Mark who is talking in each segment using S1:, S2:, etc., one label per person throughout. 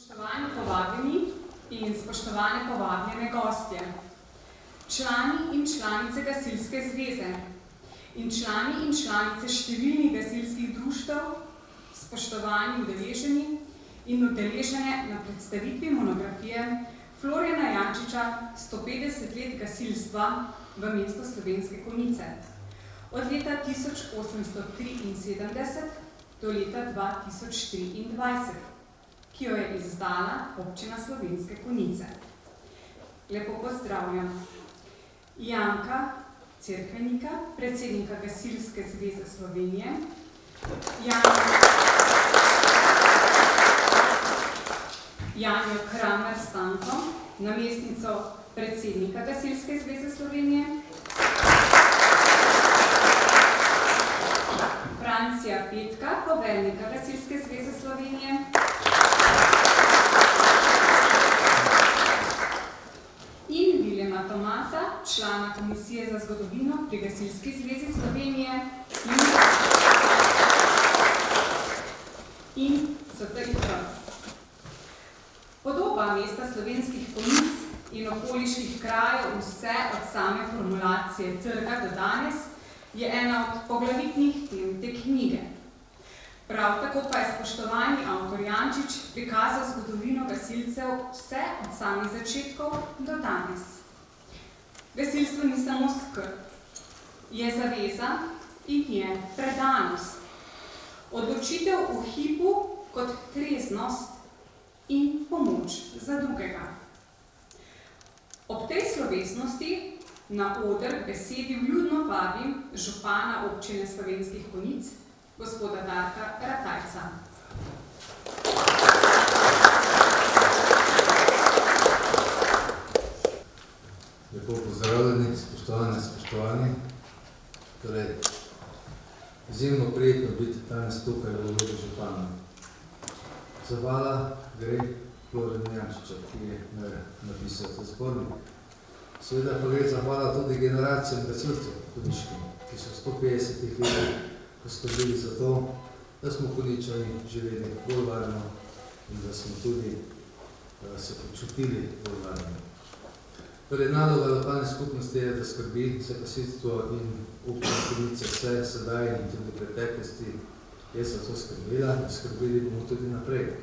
S1: Spoštovani povabljeni in spoštovane povabljene gostje, člani in članice Gasilske zveze in člani in članice številnih gasilskih društev, spoštovani udeleženi in udeležene na predstavitvi monografije Florjana Jančiča 150 let gasilstva v mestu Slovenske Konjice od leta 1873 do leta 2023, ki jo je izdala Občina Slovenske Konjice. Lepo pozdravljam Janka Cerkvenika, predsednika Gasilske zveze Slovenije, Janjo Kramer Stanko, namestnico predsednika Gasilske zveze Slovenije, Francija Petka, poveljnika Gasilske zveze Slovenije, in Viljema Tomata, člana Komisije za zgodovino pri Gasilski zvezi Slovenije in ZTIP. Podoba mesta Slovenskih Konjic in okoliških krajev vse od same formulacije trga do danes je ena od poglavitnih tem te knjige. Prav tako pa je spoštovani avtor Jančič prikazal zgodovino gasilcev vse od samih začetkov do danes. Gasilstvo ni samo skrb, je zaveza in je predanost. Odločitev v hipu kot treznost in pomoč za drugega. Ob tej slovesnosti na oder besedi vljudno vabim župana Občine Slovenskih Konjic, gospoda Darka Ratajca.
S2: Lepo pozdravljeni, spoštovani. Torej, izjemno prijetno biti danes tukaj v vlogi župana. Zahvala gre Florjanu Jančiču, ki je napisal ta zbornik. Seveda pa gre zahvala tudi generacijam gasilcev konjiškim, ki so 150 letih poskrbeli za to, da smo Konjičani živeli bolj varno in da smo tudi se počutili bolj varno. Torej, naloga lokalne skupnosti je, da skrbi za gasilstvo in Občina Konjice vse sedaj in tudi v preteklosti je za to skrbela in skrbeli bomo tudi naprej.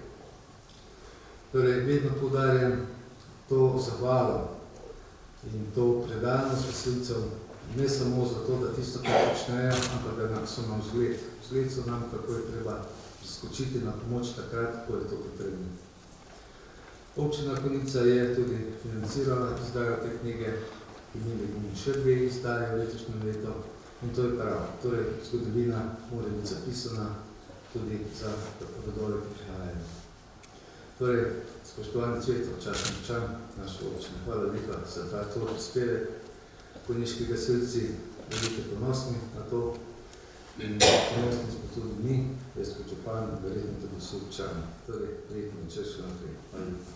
S2: Torej, vedno poudarjam to zahvalo in to predanost gasilcev, ne samo zato, da tisto, kar počnejo, ampak da so nam vzgled. Vzgled so nam, kako je treba skočiti na pomoč takrat, ko je to potrebno. Občina Konjica je tudi financirala izdajo te knjige, imeli bomo še 2 izdaje v letošnjem letu in to je prav. Torej, zgodovina mora biti zapisana tudi za rodove, ki prihajajo. Torej, spoštovani Cveto, častni občan naše občine, hvala lepa za ta prispevek. Konjiški gasilci velike ponosni na to in ponosni smo tudi mi, jaz kot župan, verjetno tudi vsi občani. Torej, prijetno večer še naprej. Hvala lepa.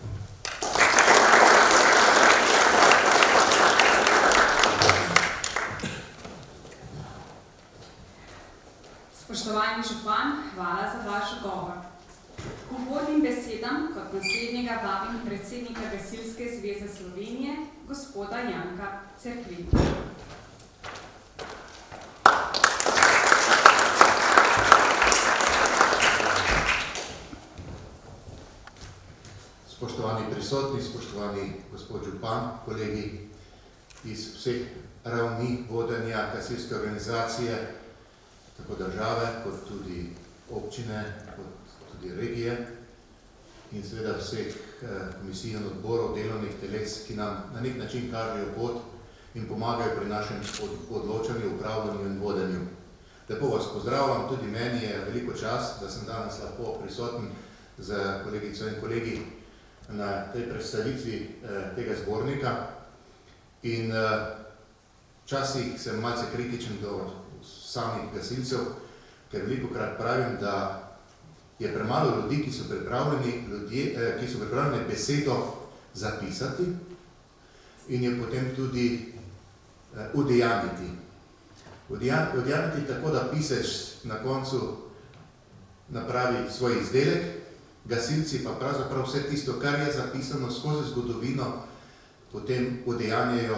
S1: Spoštovani župan, hvala za vaš govor. K uvodnim besedam kot naslednjega vabim predsednika Gasilske zveze Slovenije, gospoda Janka Cerkvenika.
S3: Spoštovani prisotni, spoštovani gospod župan, kolegi iz vseh ravni vodenja gasilske organizacije, tako države, kot tudi občine, kot tudi regije in seveda vseh komisij in odborov, delovnih teles, ki nam na nek način kažejo pot in pomagajo pri našem odločanju, upravljanju in vodenju. Lepo vas pozdravljam, tudi meni je veliko čast, da sem danes lahko prisoten z kolegico in kolegi na tej predstavitvi tega zbornika in včasih sem malce kritičen do samih gasilcev, ker velikokrat pravim, da je premalo ljudi, ki so pripravljeni besedo zapisati in jo potem tudi udejanjiti. Udejanjiti tako, da pisec na koncu napravi svoj izdelek gasilci pa pravzaprav vse tisto, kar je zapisano skozi zgodovino, potem udejanjajo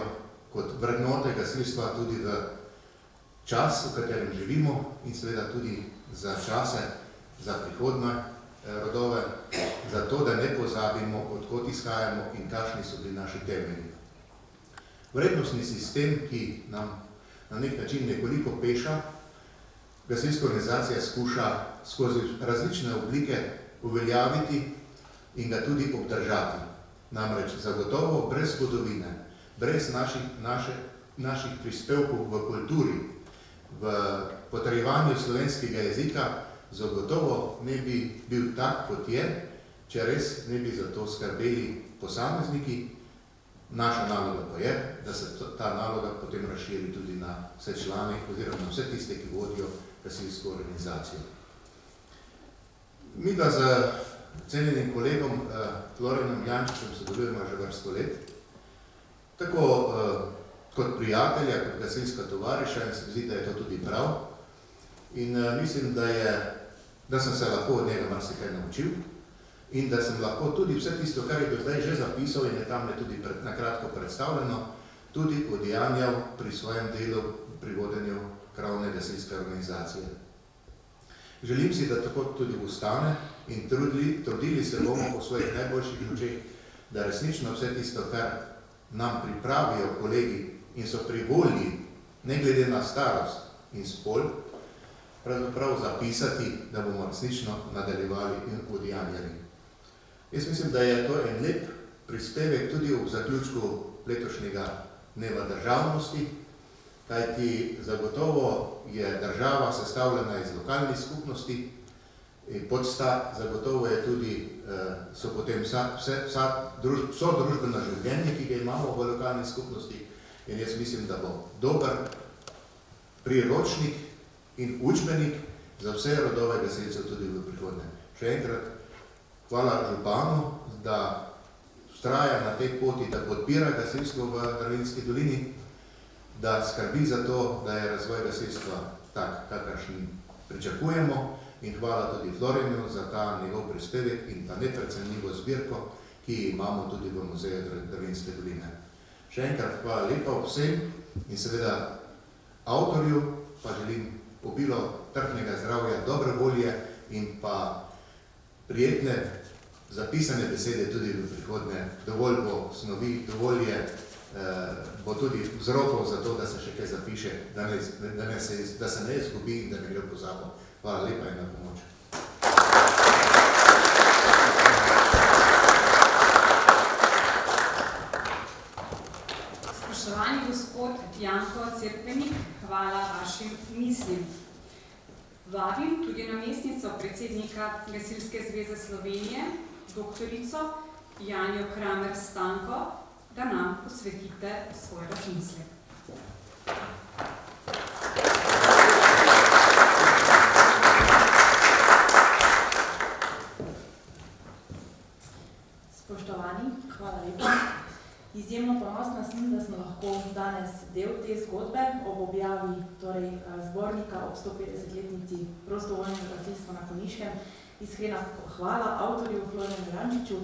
S3: kot vrednote gasilstva tudi v čas, v katerem živimo in seveda tudi za čase, za prihodne rodove, zato da ne pozabimo, odkot izhajamo in kakšni so bili naši temelji. Vrednostni sistem, ki nam na nek način nekoliko peša, gasilska organizacija skuša skozi različne oblike uveljaviti in ga tudi obdržati. Namreč zagotovo brez zgodovine, brez naših prispevkov v kulturi, v potrjevanju slovenskega jezika, zagotovo ne bi bil tak, kot je, če res ne bi za to skrbeli posamezniki. Naša naloga pa je, da se ta naloga potem razširi tudi na vse člane oziroma na vse tiste, ki vodijo gasilsko organizacijo. Mi da z cenjenim kolegom Florianom Jančičem sodelujemo že vrsto let, tako kot prijatelja, kot gasilska tovariša, in se zdi, da je to tudi prav. In mislim, da sem se lahko od njega marsikaj naučil in da sem lahko tudi vse tisto, kar je do zdaj že zapisal in je tam tudi nakratko predstavljeno, tudi udejanjal pri svojem delu pri vodenju krovne gasilske organizacije. Želim si, da tako tudi ostane in trudili se bomo po svojih najboljših močeh, da resnično vse tisto, kar nam pripravijo kolegi in so pri volji, ne glede na starost in spol, pravzaprav zapisati, da bomo resnično nadaljevali in udejanjali. Jaz mislim, da je to en lep prispevek tudi v zaključku letošnjega dneva državnosti, kajti zagotovo je država sestavljena iz lokalnih skupnosti, podstat zagotovo je tudi, so potem vso družbeno življenje, ki ga imamo v lokalnih skupnosti, in jaz mislim, da bo dober priročnik in učbenik za vse rodove gasilcev tudi v prihodnje. Še enkrat, hvala županu, da vztraja na tej poti, da podpira gasilstvo v Dravinjski dolini, da skrbi za to, da je razvoj gasilstva tak, kakršen pričakujemo, in hvala tudi Florianu za ta njegov prispevek in ta neprecenljivo zbirko, ki imamo tudi v Muzeju Dravinjske doline. Še enkrat hvala lepa vsem in seveda avtorju pa želim obilo trpnega zdravja, dobre volje in pa prijetne zapisane besede tudi v prihodnje. Dovolj bo snovi, dovolj je, bo tudi vzrokov za to, da se še kaj zapiše, da se ne izgubi in da ne gre v pozabo. Hvala lepa in na pomoč.
S1: Spoštovani gospod Janko Cerkvenik, hvala vašim mislim. Vabim tudi namestnico predsednika Gasilske zveze Slovenije, doktorico Janjo Kramer Stanko, da nam posvetite svoj razmislek.
S4: Spoštovani, hvala lepa. Izjemno ponosna sem, da sem lahko danes del te zgodbe ob objavi zbornika ob 150-letnici prostovoljnega gasilstva na Konjiškem. Iskrena hvala avtorju Florianu Jančiču.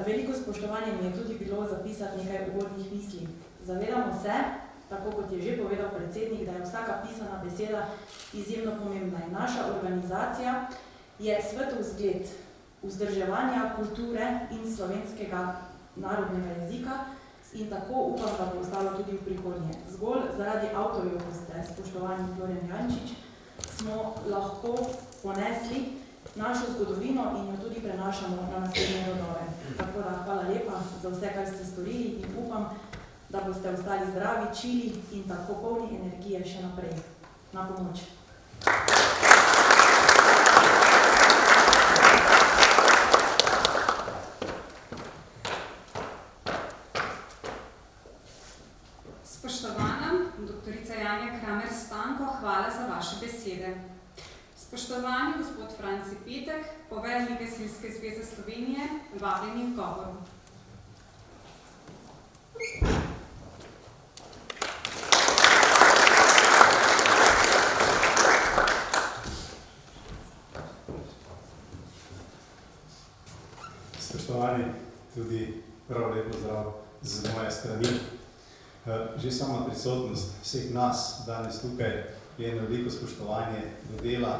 S4: Veliko spoštovanje mi je tudi bilo zapisati nekaj uvodnih misli. Zavedamo se, tako kot je že povedal predsednik, da je vsaka pisana beseda izjemno pomembna. In naša organizacija je svetov zgled vzdrževanja kulture in slovenskega narodnega jezika in tako upam, da bo ostalo tudi v prihodnje. Zgolj zaradi avtorjev, ko ste spoštovani Florian Jančič, smo lahko ponesli našo zgodovino in jo tudi prenašamo na naslednje rodove. Tako da hvala lepa za vse, kar ste storili in upam, da boste ostali zdravi, čili in tako polni energije še naprej. Na pomoč.
S1: Spoštovana doktorica Janja Kramer Stanko, hvala za vaše besede. Spoštovani gospod Franci Petek, poveljnik Gasilske zveze Slovenije, vabljeni v govoru.
S5: spoštovani, tudi prav lep pozdrav z moje strani. Že sama prisotnost vseh nas danes tukaj je eno veliko spoštovanje do dela,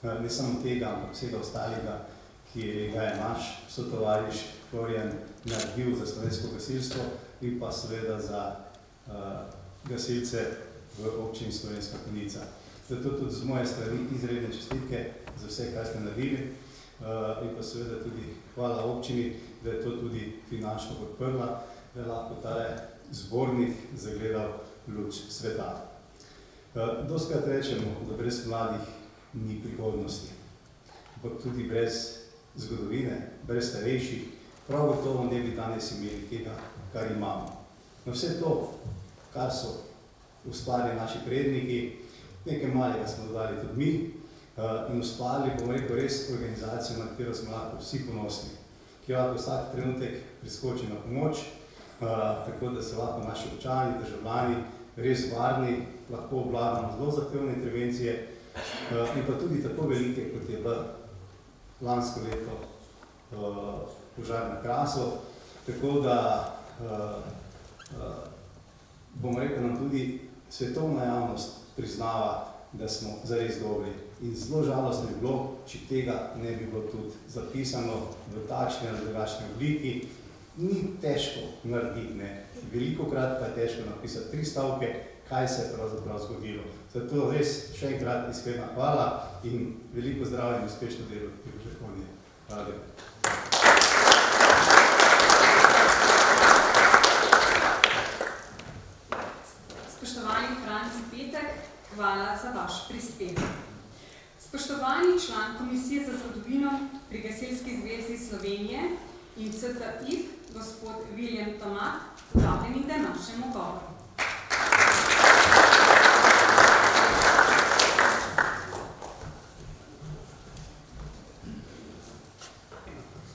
S5: ne samo tega, ampak vsega ostalega, ki ga je naš sotovariš Florjan naredil za slovensko gasilstvo in pa seveda za gasilce v občini Slovenska Konjica. Zato tudi z moje strani izredne čestitke za vse, kar ste naredili in pa seveda tudi hvala občini, da je to tudi finančno podprla, da je lahko tale zbornik zagledal luč sveta. Dostikrat rečemo, da brez mladih ni prihodnosti, ampak tudi brez zgodovine, brez starejših, prav gotovo ne bi danes imeli tega, kar imamo. Na vse to, kar so ustvarili naši predniki, nekaj malega smo dodali tudi mi in ustvarili, bomo rekel, res organizacijo, na katero smo lahko vsi ponosni, ki lahko vsak trenutek priskoči na pomoč, tako da se lahko naši občani, državljani res varni, lahko obvladamo zelo zahtevne intervencije in pa tudi tako velike, kot je bilo lansko leto požar na Krasu, tako da bomo rekel, nam tudi svetovna javnost priznava, da smo zares dobri. In zelo žalostno je bilo, če tega ne bi bilo tudi zapisano v takšni ali drugačni obliki. Ni težko narediti, ne. Velikokrat pa je težko napisati 3 stavke, kaj se je pravzaprav zgodilo. Zato res še enkrat iskrena hvala in veliko zdravja in uspešno delo v prihodnje. Hvala lepa.
S1: Spoštovani Franci Petek, hvala za vaš prispevek. Spoštovani član Komisije za zgodovino pri Gasilski zvezi Slovenije in CTIF, gospod Viljem Tomat, vabljeni današnjemu govoru.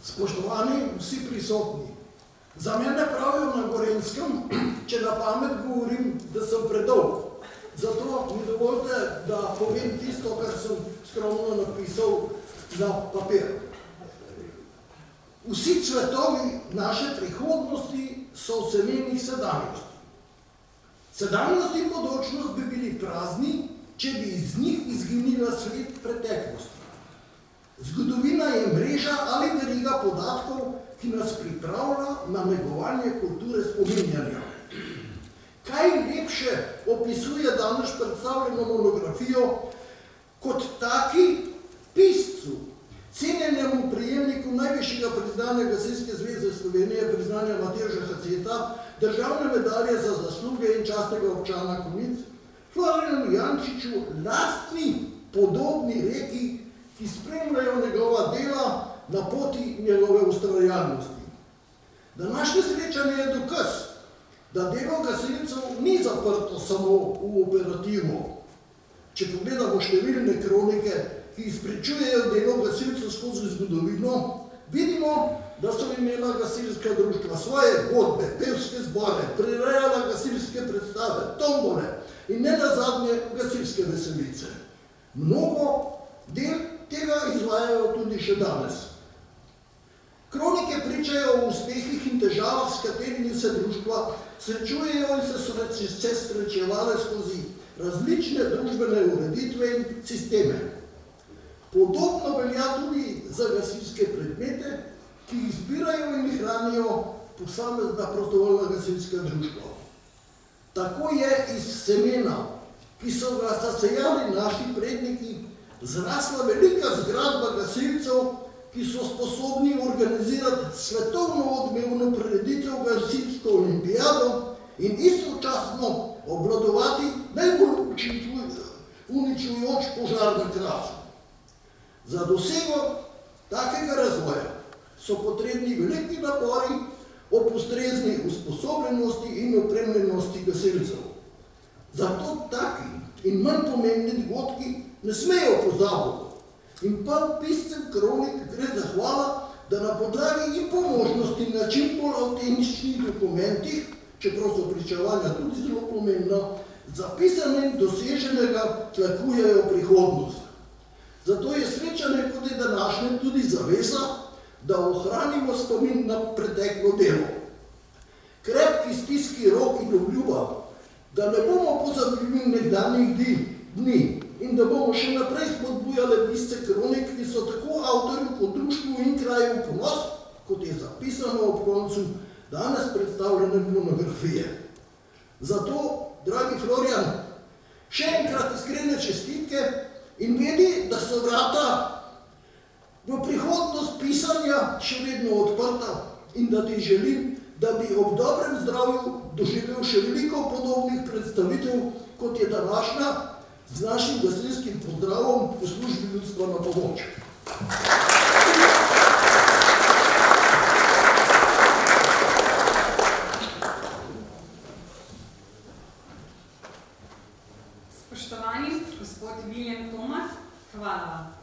S6: Spoštovani vsi prisotni, za mene pravijo na Gorenjskem, če na pamet govorim, da sem predolg. Zato mi dovolite, da povem tisto, kar sem skromno napisal na papir. Vsi cvetovi naše prihodnosti so v semeni sedanjosti. Sedanjost in bodočnost bi bili prazni, če bi iz njih izginila svet preteklosti. Zgodovina je mreža ali veriga podatkov, ki nas pripravlja na negovanje kulture spominjanja. Kaj lepše opisuje danes predstavljeno monografijo kot taki piscu, cenjenemu prejemniku najvišjega priznanja Gasilske zveze Slovenije, priznanja Matevža Haceta, državne medalje za zasluge in častnega občana Konjic, Florjanu Jančiču, lastni podobni reki, ki spremljajo njegova dela na poti njegove ustvarjalnosti. Današnje srečanje je dokaz, da delo gasilcev ni zaprto samo v operativo. Če pogledamo številne kronike, ki izpričujejo delo gasilcev skozi zgodovino, vidimo, da so imela gasilska društva svoje godbe, pevske zbore, prirejala gasilske predstave, tombole in ne nazadnje gasilske veselice. Mnogo del tega izvajajo tudi še danes. Kronike pričajo o uspehih in težavah, s katerimi se društva srečujejo in se srečevale skozi različne družbene ureditve in sisteme. Podobno velja tudi za gasilske predmete, ki jih zbirajo in jih hranijo posamezna prostovoljna gasilska društva. Tako je iz semena, ki so ga zasejali naši predniki, zrasla velika zgradba gasilcev, ki so sposobni organizirati svetovno odmevno prireditev gasilsko olimpijado in istočasno obvladovati najbolj uničujoč požar na Krasu. Za dosego takega razvoja so potrebni veliki napori ob ustrezni usposobljenosti in opremljenosti gasilcev. Zato taki in manj pomembni dogodki ne smejo pozabiti. In pa piscem kronik gre zahvala, da na podlagi in po možnosti na čim bolj avtentičnih dokumentih, čeprav so pričevanja tudi zelo pomembna, zapisanem doseženega tlakujejo prihodnost. Zato je srečanje kot je današnje tudi zaveza, da ohranimo spomin na preteklo delo. Krepki stiski rok in obljuba, da ne bomo pozabili nekdanjih dni in da bomo še naprej spodbujali pisce kronik, ki so tako avtorju kot društvu in kraju ponos, kot je zapisano ob koncu danes predstavljene monografije. Zato, dragi Florjan, še enkrat iskrene čestitke in vedi, da so vrata v prihodnost pisanja še vedno odprta in da ti želim, da bi ob dobrem zdravju doživel še veliko podobnih predstavitev, kot je današnja, z našim gasilskim pozdravom v službi ljudstva na pomoč.
S1: Spoštovani gospod Viljem Tomat, hvala vam.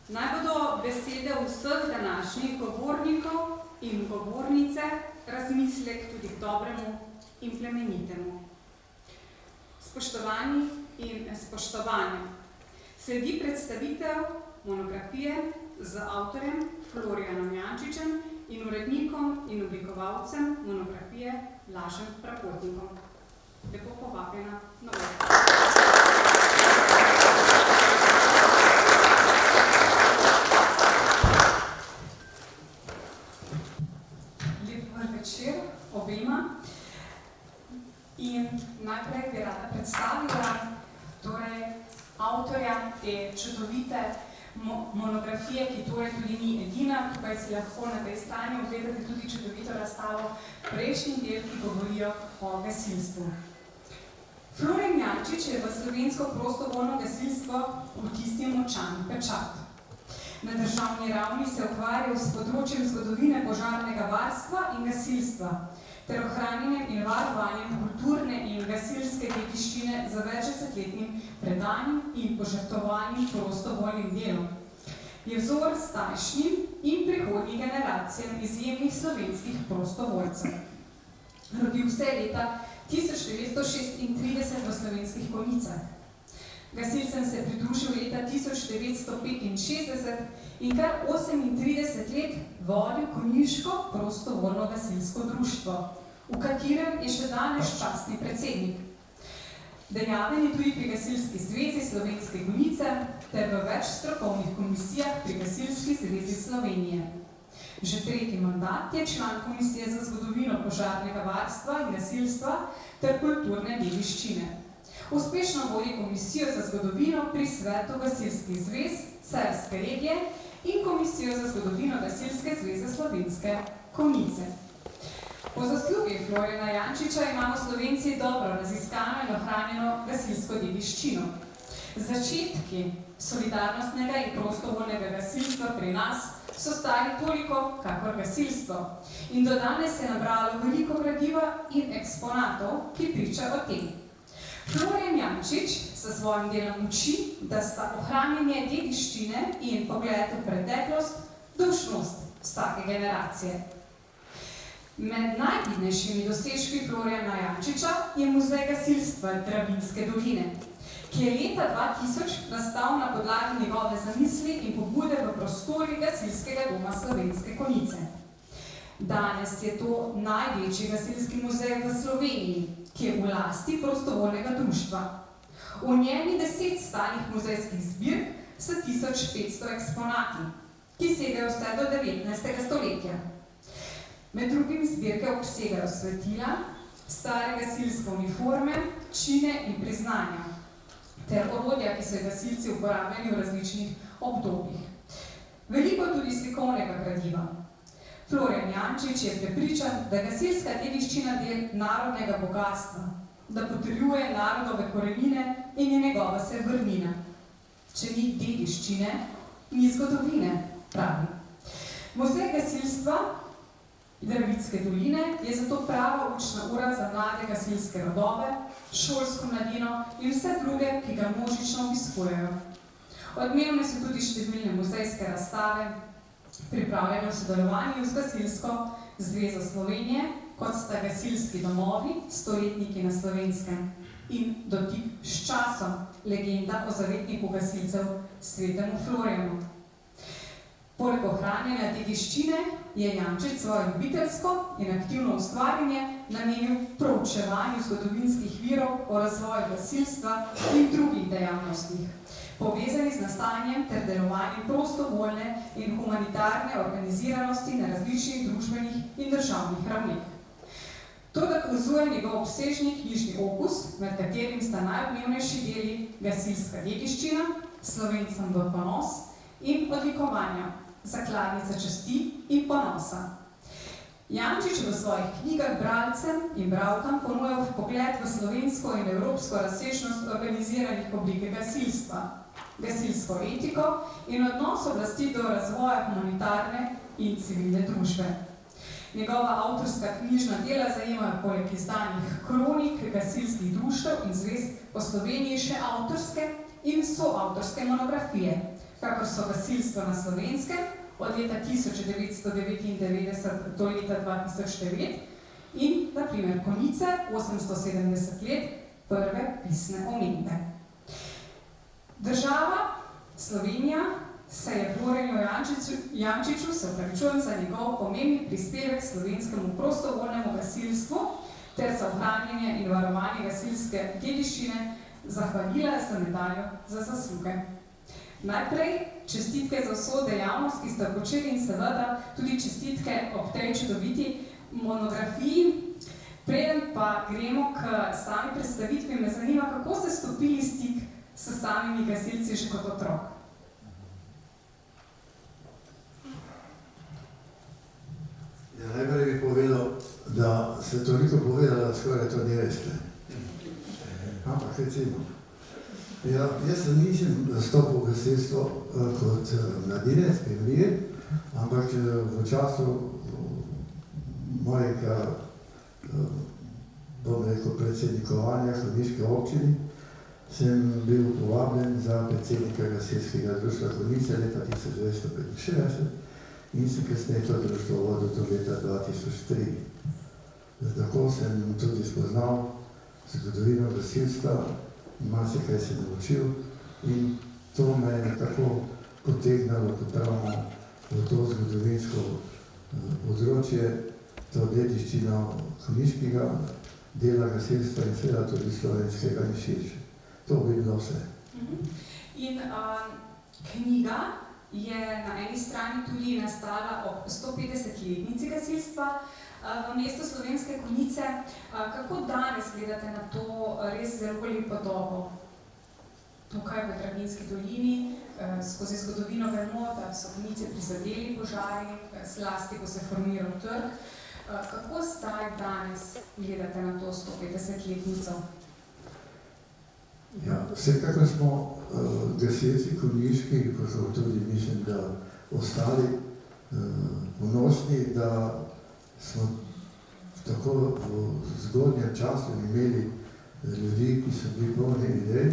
S1: Naj bodo besede vseh današnjih govornikov in govornice razmislek tudi k dobremu in plemenitemu. Spoštovani in spoštovani, sledi predstavitev monografije z avtorjem Florjanom Jančičem in urednikom in oblikovalcem monografije Blažem Praprotnikom. Lepo povabljena na vrh. Večer obema in najprej bi rada predstavila avtorja te čudovite monografije, ki torej tudi ni edina. Tukaj si lahko na tej strani ogledate tudi čudovito razstavo prejšnjih del, ki govorijo o gasilstvu. Florjan Jančič je v slovensko prostovoljno gasilstvo vtisnil močan pečat. Na državni ravni se ukvarjal s področjem zgodovine požarnega varstva in gasilstva ter ohranjanjem in varovanjem kulturne in gasilske dediščine za večdesetletnim predanjem in požrtvovalnim prostovoljnim delom. Je vzor staršnjim in prihodnjim generacijam izjemnih slovenskih prostovoljcev. Rodil se je leta 1936 v Slovenskih Konjicah. Gasilcem se je pridružil leta 1965 in kar 38 let vodil konjiško prostovoljno gasilsko društvo, v katerem je še danes častni predsednik. Dejaven je tudi pri Gasilski zvezi Slovenske Konjice ter v več strokovnih komisijah pri Gasilski zvezi Slovenije. Že tretji mandat je član Komisije za zgodovino požarnega varstva in gasilstva ter kulturne dediščine. Uspešno vodi Komisijo za zgodovino pri Svetu Gasilskih zvez Celjske regije in Komisijo za zgodovino Gasilske zveze Slovenske Konjice. Po zaslugi Florjana Jančiča imamo Slovenci dobro raziskano in ohranjeno gasilsko dediščino. Začetki solidarnostnega in prostovoljnega gasilstva pri nas so stari toliko, kakor gasilstvo. In do danes se je nabralo veliko gradiva in eksponatov, ki priča o tem. Florjan Jančič sa svojim delom uči, da sta ohranjanje dediščine in pogled v preteklost dolžnost vsake generacije. Med najvidnejšimi dosežki Florjana Jančiča je Muzej gasilstva Dravinjske doline, ki je leta 2000 nastal na podlagi njegove zamisli in pobude v prostori Gasilskega doma Slovenske Konjice. Danes je to največji gasilski muzej v Sloveniji, ki je v lasti prostovoljnega društva. V njem je 10 stalnih muzejskih zbirk s 1500 eksponati, ki segajo vse do 19. stoletja. Med drugim zbirke obsegajo svetila, stare gasilske uniforme, čine in priznanja, ter orodja, ki so gasilci uporabljali v različnih obdobjih. Veliko tudi slikovnega gradiva. Florjan Jančič je prepričan, da gasilska dediščina del narodnega bogatstva, da potrjuje narodove korenine in je njegova srebrnina. Če ni dediščine, ni zgodovine, pravi. Muzej gasilstva Dravinjske doline je zato prava učna ura za mlade gasilske rodove, šolsko mladino in vse druge, ki ga množično obiskujejo. Odmevne so tudi številne muzejske razstave, pripravljene v sodelovanju z Gasilsko zvezo Slovenije, kot sta gasilski domovi, stoletniki na Slovenskem in Dotik s časom, legenda o zavetniku gasilcev Svetemu Florjanu. Poleg ohranjanja dediščine je Jančič svoje ljubiteljsko in aktivno ustvarjanje namenil proučevanju zgodovinskih virov o razvoju gasilstva in drugih dejavnostih, povezani z nastajanjem ter delovanjem prostovoljne in humanitarne organiziranosti na različnih družbenih in državnih ravneh. To dokazuje njegov obsežni knjižni opus, med katerim sta najodmevnejši deli gasilska dediščina, Slovencem v ponos in odlikovanja, zakladnica časti in ponosa. Jančič v svojih knjigah bralcem in bralkam ponujal vpogled v slovensko in evropsko razsežnost organiziranih oblik gasilstva, gasilsko etiko in odnos oblasti do razvoja humanitarne in civilne družbe. Njegova avtorska knjižna dela zajemajo poleg izdanih kronik gasilskih društev in zvez po Sloveniji še avtorske in soavtorske monografije, kakor so Gasilstvo na Slovenskem od leta 1999 do leta 2009 in, na primer, Konjice 870 let prve pisne omembe. Država Slovenija se je Florjanu Jančiču, se opravičujem za njegov pomembni prispevek slovenskemu prostovoljnemu gasilstvu ter za ohranjanje in varovanje gasilske dediščine zahvalila za medaljo za zasluge. Najprej čestitke za vso dejavnost, ki ste počeli in seveda tudi čestitke ob tej čudoviti monografiji. Preden pa gremo k sami predstavitvi, me zanima, kako ste stopili stik s samimi gasilci že kot otrok.
S2: Ja, najprej bi povedal, da se toliko povedala, da skoraj to ne veste. Ampak recimo, jaz nisem nastopil gasilstvo kot mladinec, pionir, ampak v času mojega, bom rekel, predsednikovanja Konjiške občine sem bil povabljen za predsednika gasilskega društva Konjice leta 1965 in sem kasneje to društvo vodil do leta 2003. Tako sem tudi spoznal zgodovino gasilstva, marsikaj se naučil in to me je nekako potegnalo, kot pravimo, v to zgodovinsko področje, to dediščino konjiškega dela gasilstva in seveda tudi slovenskega in širše. To bi bilo vse.
S1: In knjiga je na eni strani tudi nastala ob 150-letnici gasilstva v mestu Slovenske Konjice. Kako danes gledate na to res zelo lepo dobo? Tukaj v Draginjski dolini, skozi zgodovino vemo, da so Konjice prizadeli požari, zlasti, ko se formiral trg. Kako zdaj danes gledate na to 150-letnico?
S2: Ja, vsekakor smo gasilci konjiški, pa so tudi, mislim, da ostali ponosni, da smo tako v zgodnjem času imeli ljudi, ki so bili polni idej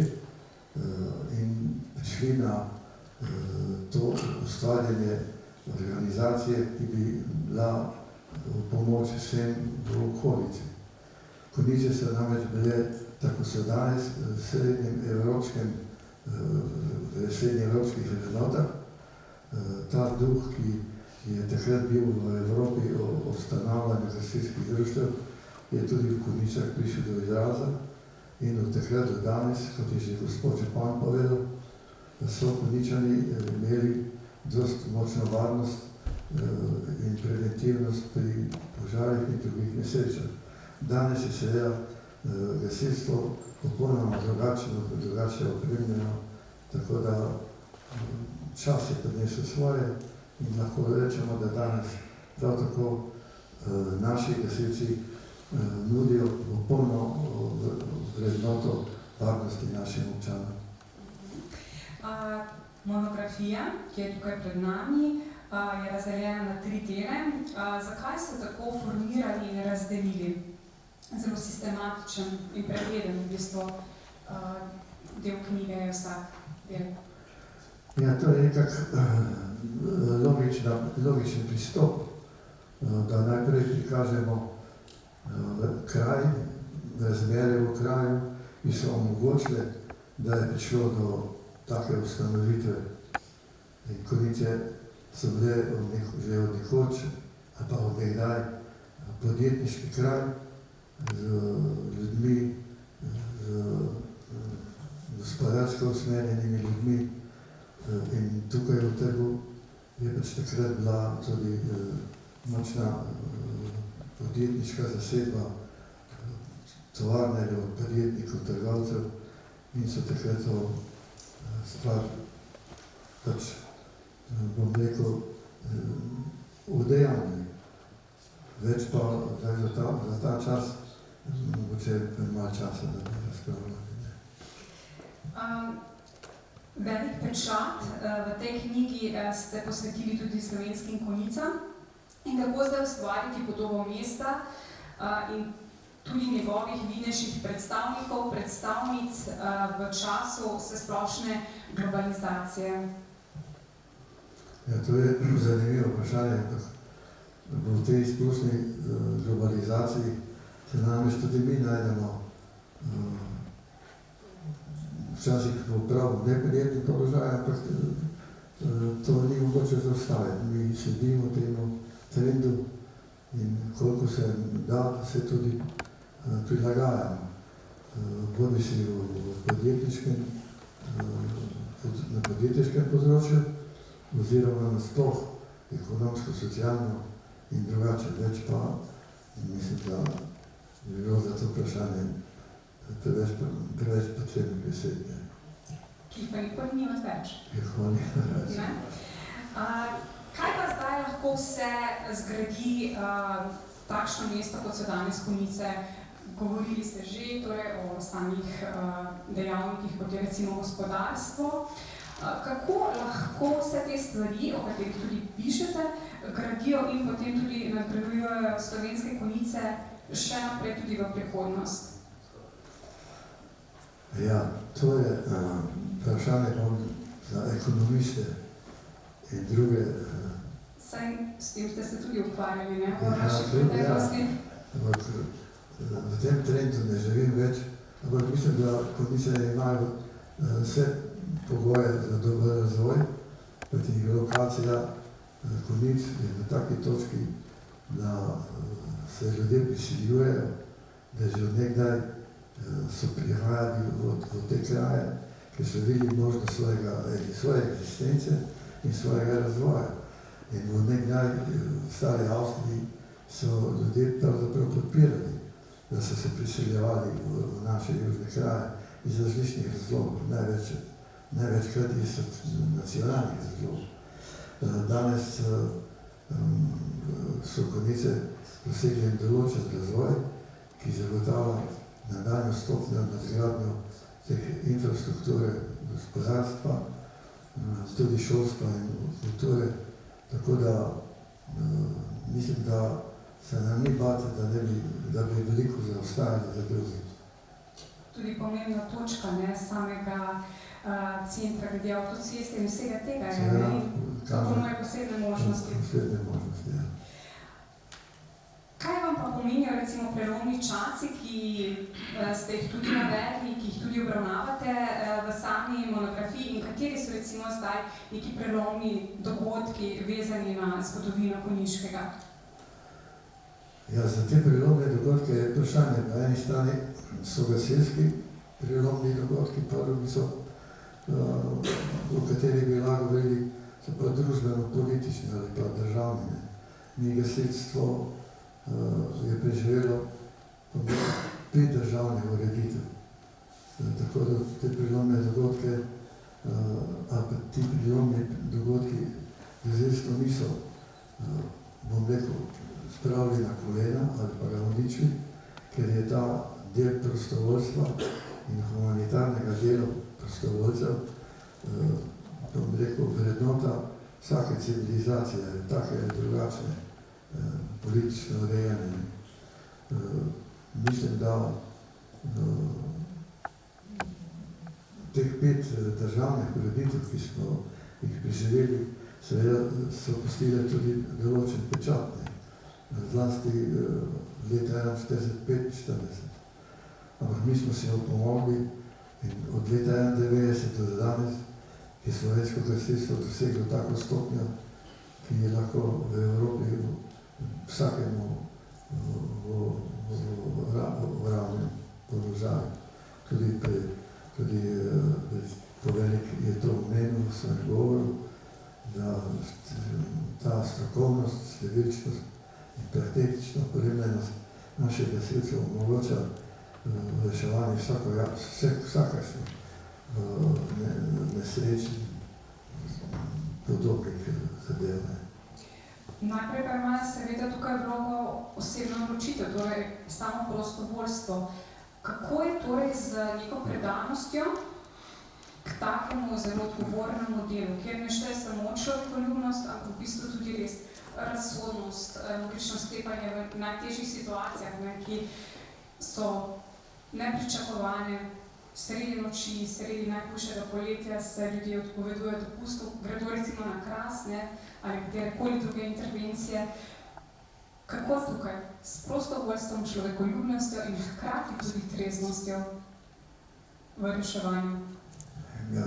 S2: in prišli na to ustvarjanje organizacije, ki bi bila v pomoč vsem v okolici. Konjice so namreč bile, tako so danes, v srednjeevropskih vrednotah. Ta duh, ki je takrat bil v Evropi o ustanavljanju gasilskih društev, je tudi v Konjicah prišel do izraza in od takrat do danes, kot je že gospod Župan povedal, da so Konjičani imeli dosti močno varnost in preventivnost pri požarih in drugih nesrečah. Danes je seveda gasilstvo popolnoma drugače opremljeno, tako da čas je prinesel svoje in lahko rečemo, da danes prav tako naši gasilci nudijo popolno vrednoto varnosti našim občanom.
S1: Monografija, ki je tukaj pred nami, je razdeljena na 3 dele. Zakaj ste tako formirali in razdelili? Zelo sistematičen in pregleden v bistvu del knjige je vsak del.
S2: Ja, to je nekak logičen pristop, da najprej prikažemo kraj, razmere v kraju, ki so omogočile, da je prišlo do take ustanovitve. In Konjice so bile že od nekoč, pa od nekdaj podjetniški kraj z ljudmi, z gospodarsko usmerjenimi ljudmi. In tukaj v trgu je pač takrat bila tudi močna podjetniška zasedba tovarnerjev, podjetnikov, trgovcev in so takrat to stvar pač, bom rekel, udejavili. Več pa za ta čas, mogoče malo časa, da bi razpravljali.
S1: Velik pečat v tej knjigi ste posvetili tudi slovenskim konicam in kako zdaj ustvariti podobo mesta in tudi njegovih vidnejših predstavnikov, predstavnic v času vsesplošne globalizacije.
S2: Ja, to je zanimivo vprašanje, ampak v tej splošni globalizaciji se namreč tudi mi najdemo včasih v prav neprijetnem položaju, ampak to ni mogoče zaustaviti. Mi sledimo temu trendu in koliko se da, se tudi prilagajamo. Bodi si na podjetniškem področju, oziroma nasploh ekonomsko, socialno in drugače. Več pa mislim, da bi bilo za to vprašanje preveč potrebnih besed.
S1: Ki jih pa nikoli ni odveč.
S2: Hvala lepa.
S1: Kaj pa zdaj lahko vse zgradi takšno mesto, kot so danes Konjice? Govorili ste že torej o samih dejavnikih, kot je recimo gospodarstvo. Kako lahko vse te stvari, o katerih tudi pišete, gradijo in potem tudi nadgrajujejo slovenske Konjice še naprej tudi v prihodnost?
S2: Ja, to je vprašanje za ekonomiste in druge.
S1: Saj s tem ste se tudi ukvarjali, ne?
S2: Ampak v tem trendu ne živim več, ampak mislim, da Konjice imajo vse pogoje za dober razvoj, kajti lokacija Konjic je na taki točki, da se ljudje prisiljujejo, da že od nekdaj so prihajali v te kraje, ker so videli možnost svoje eksistence in svojega razvoja. In v nekdaj v stari Avstriji so ljudje pravzaprav podpirali, da so se priseljevali v naše južne kraje iz različnih razlogov, največkrat iz nacionalnih razlogov. Danes so Konjice dosegli določen razvoj, ki zagotavlja nadaljnjo stopnjo nadgradnjo teh infrastrukture, gospodarstva, tudi šolstva in kulture, tako da mislim, da se nam ni bati, da bi veliko zaostajali za drugim.
S1: Tudi pomembna točka, ne, samega centra glede avtoceste in vsega tega je, ne, in to ponuja posebne možnosti.
S2: Posebne možnosti, ja.
S1: Kaj vam pa pomenijo recimo prelomni časi, ki ste jih tudi navedli, ki jih tudi obravnavate v sami monografiji in kateri so recimo zdaj neki prelomni dogodki vezani na zgodovino Konjiškega?
S2: Ja, za te prelomne dogodke je vprašanje. Na eni strani so gasilski prelomni dogodki, prvi so, o katerih bi lahko govorili, so pa družbeno-politični ali pa državni. Mi gasilstvo je preživelo 5 državnih ureditev. Tako da te prelomne dogodke, ali pa ti prelomni dogodki gasilstvo niso, bom rekel, spravili na kolena ali pa ga uničili, ker je ta del prostovoljstva in humanitarnega dela prostovoljcev, bom rekel, vrednota vsake civilizacije, take drugačne, politično urejene. Mislim, da teh 5 državnih ureditev, ki smo jih preživeli, so pustile tudi določen pečat, zlasti leta 1945. Ampak mi smo si opomogli in od leta 1991 do danes je slovensko gasilstvo doseglo tako stopnjo, ki je lahko v Evropi vsakemu v ravnem položaju. Tudi poveljnik je to omenil v svojem govoru, da ta strokovnost, številčnost in praktična opremljenost naših gasilcev omogoča reševanje vsakršnih nesreč podobnih zadev.
S1: Najprej pa ima seveda tukaj vlogo osebno odločitev, torej samo prostovoljstvo. Kako je torej z neko predanostjo k takemu zelo odgovornemu delu, kjer ne šteje samo človekoljubnost, ampak v bistvu tudi res razsodnost, logično sklepanje v najtežjih situacijah, ki so nepričakovane, sredi noči, sredi najhujšega poletja se ljudje odpovedujejo dopustu, gredo recimo na Kras, ali katerekoli druge intervencije. Kako tukaj s prostovoljstvom, človekoljubnostjo in hkrati tudi treznostjo v reševanju?
S2: Ja,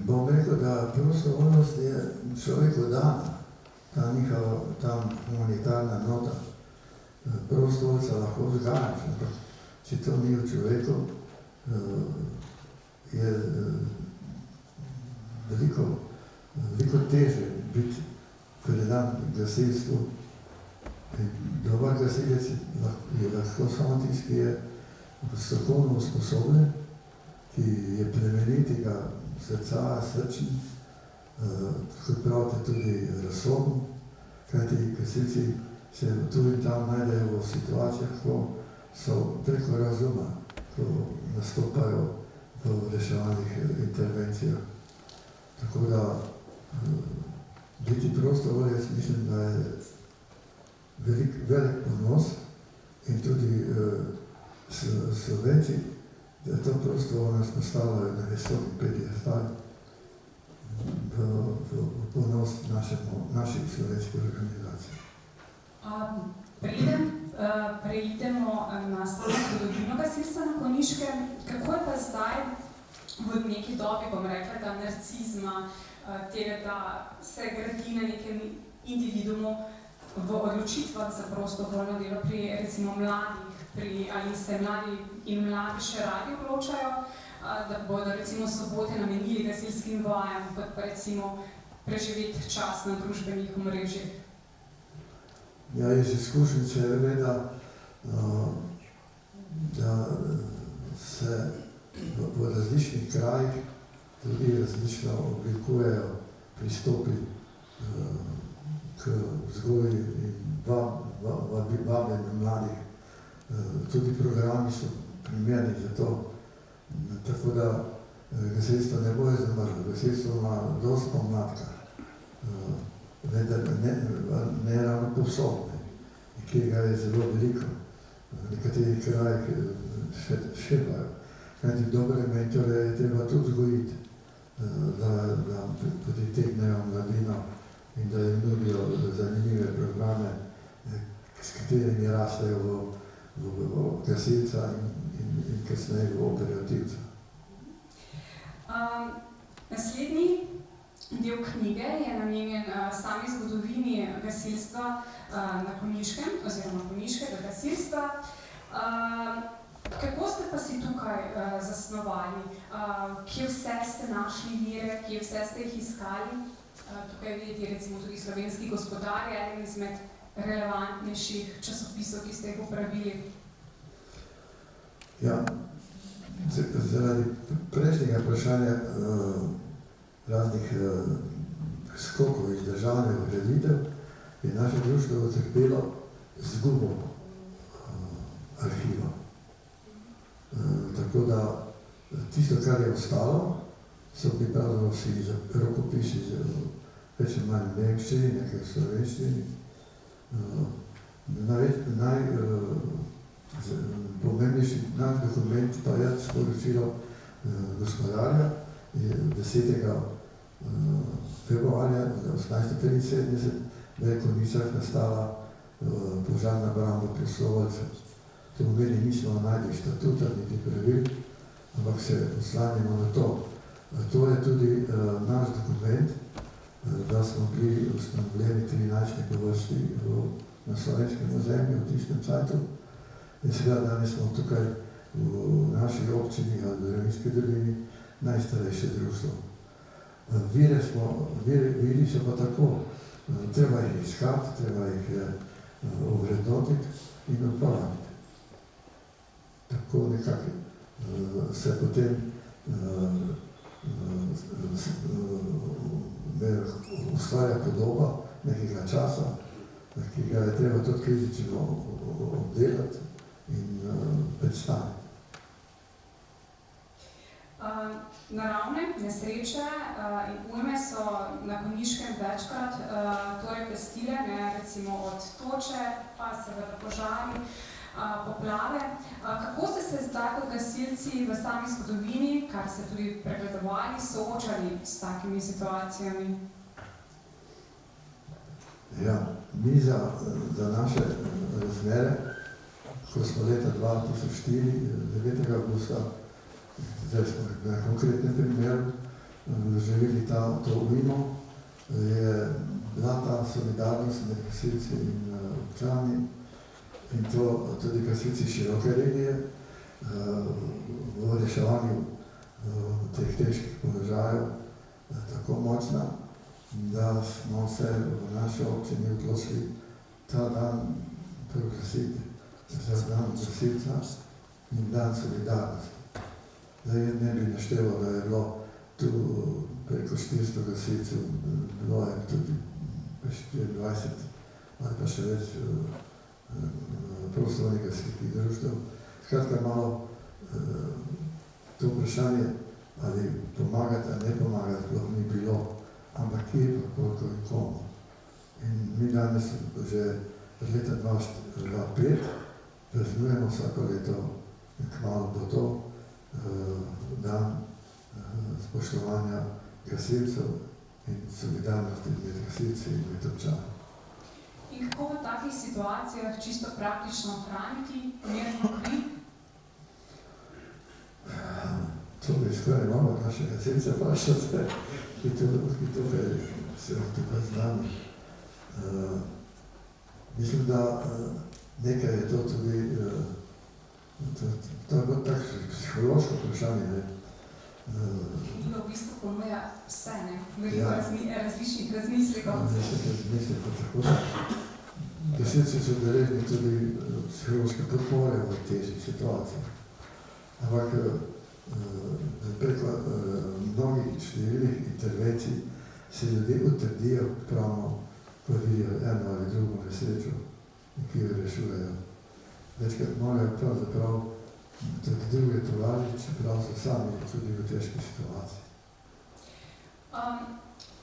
S2: bom rekel, da prostovoljnost je človeku dana, ta humanitarna nota. Prostovoljca lahko vzgajaš, ampak če to ni v človeku, je veliko teže biti predan gasilstvu. Dobar gasilec je lahko samo tisti, ki je strokovno usposobljen, ki je plemenitega srca, srčen, kot pravite tudi razsoben, kajti gasilci se tu in tam najdejo v situacijah, ko so preko razuma, ko nastopajo v reševalnih intervencijah. Tako da biti prostovoljec mislim, da je velik ponos in tudi Slovenci, da je to prostovoljnost nastala na visoki piedestal v ponos naših slovenskih organizacij.
S1: Preidemo na zgodovino gasilstva na Konjiškem. Kako je pa zdaj v neki dobi, bom rekla, da narcizma, tega, da se gradi na nekem individumu v odločitvah za prostovoljno delo pri recimo mladih, ali se mladi in mladi še radi odločajo, da bodo recimo sobote namenili gasilskim vajam, kot pa recimo preživeti čas na družbenih omrežjih.
S2: Ja, iz izkušenj se ve, da se v različnih krajih tudi različno oblikujejo pristopi k vzgoji in vabljenju mladih. Tudi programi so primerni za to. Tako da gasilstvo ne bo izumrlo. Gasilstvo ima dosti pomladka, vendar ne ravno povsod, kjer ga je zelo veliko. V nekaterih krajih šepajo. Kajti dobre mentore je treba tudi vzgojiti, da pritegnejo mladino in da jim nudijo zanimive programe, s katerimi rastejo v gasilca in kasneje v operativca.
S1: Naslednji del knjige je namenjen sami zgodovini gasilstva na Konjiškem, oziroma konjiškega gasilstva. Kako ste pa si tukaj zasnovali? Kje vse ste našli vire, kje vse ste jih iskali? Tukaj vidite recimo tudi Slovenski gospodar, eden izmed relevantnejših časopisov, ki ste jih uporabili.
S2: Ja, zaradi prejšnjega vprašanja raznih skokov iz državne ureditev je naše društvo utrpelo izgubo arhiva. Tako da tisto, kar je ostalo, so pripravljali vsi rokopisi več ali manj v nemščini, nekaj v slovenščini. Najpomembnejši naš dokument pa je sporočilo gospodarja 10. februarja 1873, da je v Konjicah nastala požarna bramba prostovoljcev. To pomeni, nismo našli štatuta, niti pravil, ampak se oslanjamo na to. To je tudi naš dokument,
S7: da smo bili ustanovljeni 13. po vrsti na slovenskem ozemlju v tistem času. In seveda danes smo tukaj v naši občini ali v Rimski dolini najstarejše društvo. Viri so pa tako, treba jih iskati, treba jih ovrednotiti in uporabiti. Tako nekako se potem ustvarja podoba nekega časa, ki ga je treba tudi kritično obdelati in predstaviti.
S1: Naravne nesreče in ujme so na Konjiškem večkrat torej pestile, recimo od toče, pa seveda požari, poplave. Kako ste se zdaj kot gasilci v sami zgodovini, kar ste tudi pregledovali, soočali s takimi situacijami?
S7: Ja, mi za naše razmere, ko smo leta 2004, 9. avgusta, zdaj smo na konkretnem primeru doživeli to ujmo, je bila ta solidarnost med gasilci in občani in to tudi gasilci široke regije v reševanju teh težkih položajev tako močna, da smo se v naši občini odločili ta dan proglasiti za dan gasilca in dan solidarnosti. Zdaj ne bi našteval, da je bilo tu preko 400 gasilcev, bilo je tudi 24 ali pa še več prostovoljnih gasilskih društev. Skratka, malo to vprašanje, ali pomagati ali ne pomagati, sploh ni bilo, ampak kje pa koliko in komu. In mi danes že od leta 2005 praznujemo vsako leto, kmalu bo to, dan spoštovanja gasilcev in solidarnosti med gasilci in med občani.
S1: In kako v takih situacijah čisto praktično ohraniti mirno kri?
S7: To bi skoraj malo naše gasilce vprašati, ki tukaj se tukaj z nami. Mislim, da nekaj je to tudi, to je bilo tako psihološko vprašanje.
S1: Knjiga v bistvu ponuja vse, veliko različnih razmislekov.
S7: Razmislekov, tako da. Gasilci so deležni tudi psihološke podpore v težjih situacijah. Ampak preko mnogih številnih intervencij se ljudje utrdijo pravno, ko vidijo eno ali drugo nesrečo, ki jo rešujejo. Večkrat morajo pravzaprav tudi druge tolažiti, čeprav so sami tudi v težki situaciji.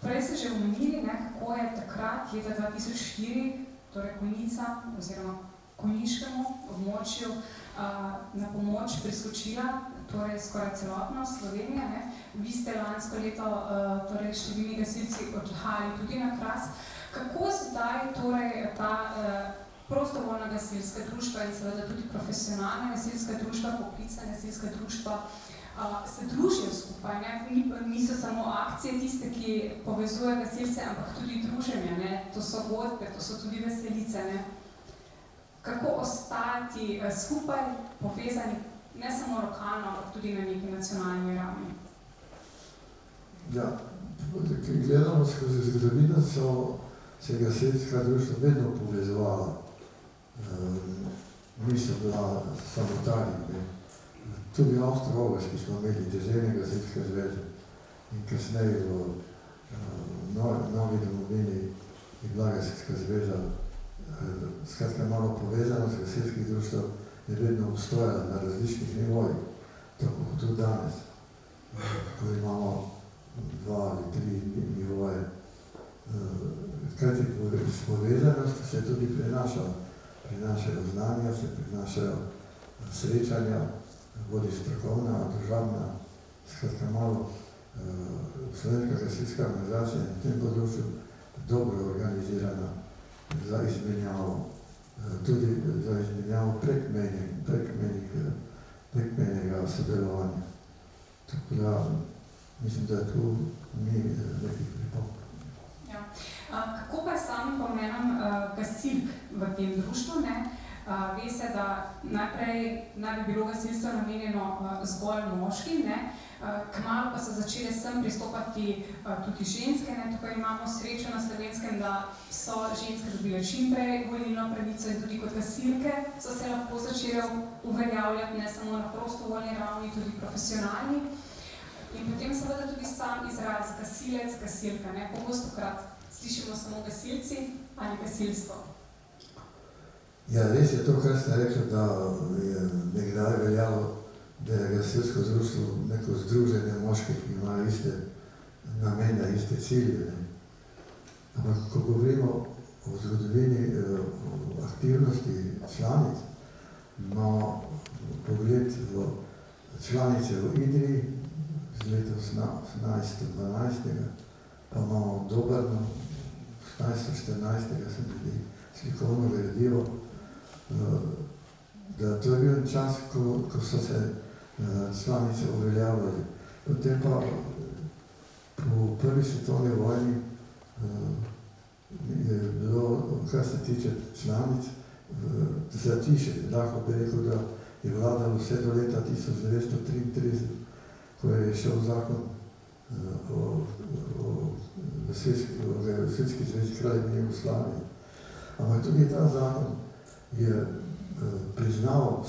S1: Prej ste že omenili, kako je takrat, leta 2004, torej Konjica oziroma Konjiškemu območju na pomoč priskočila, torej skoraj celotno Slovenija. Vi ste lansko leto, torej številni gasilci odhajali tudi na Kras. Kako zdaj torej ta prostovoljna gasilska društva in seveda tudi profesionalna gasilska društva, poklicna gasilska društva se družijo skupaj, niso samo akcije tiste, ki povezujejo gasilce, ampak tudi druženje, to so godbe, to so tudi veselice. Kako ostati skupaj povezani, ne samo lokalno, ampak tudi na neki nacionalni ravni?
S7: Ja, ki gledamo skozi zgodovino, so se gasilska društva vedno povezovala. Niso bila samotarji. Tudi Avstro-Ogrski smo imeli deželne gasilske zveze in kasneje v novi domovini je bila gasilska zveza. Skratka, malo povezanost gasilskih društv je vedno obstojala na različnih nivojih, tako kot tudi danes, ko imamo 2 ali 3 nivoje. Kajti povezanost se tudi prinašajo znanja, se prinašajo srečanja, bodi strokovna, državna, skratka malo slovenska gasilska organizacija na tem področju dobro organizirana za izmenjavo, tudi za izmenjavo prekmejnega sodelovanja. Tako da mislim, da tu ni nekih pripomb.
S1: Ja. samim pomenom gasilk v tem društvu. Ve se, da najprej naj bi bilo gasilstvo namenjeno zgolj moškim, kmalu pa so začele sem pristopati tudi ženske. Tukaj imamo srečo na Slovenskem, da so ženske dobile čim prej volilno pravico in tudi kot gasilke so se lahko začele uveljavljati ne samo na prostovoljni ravni, tudi profesionalni. In potem seveda tudi sam izraz gasilec, gasilka. Pogostokrat slišimo samo gasilci ali gasilstvo.
S7: Ja, res je to, kar ste rekli, da je nekdaj veljalo, da je gasilsko društvo neko združenje moških, ki imajo iste namene, iste cilje. Ampak, ko govorimo o zgodovini aktivnosti članic, imamo pogled v članice v Idriji z leta 1812, pa imamo Dobrno 1814, se mi zdi slikovno gradivo, da to je bil čas, ko so se članice uveljavljali. Potem pa po prvi svetovni vojni je bilo, kar se tiče članic, zatišje. Lahko bi rekel, da je vladalo vse do leta 1933, ko je šel zakon o Gasilski zvezi Kraljevine Jugoslavije. Ampak tudi ta zakon je priznaval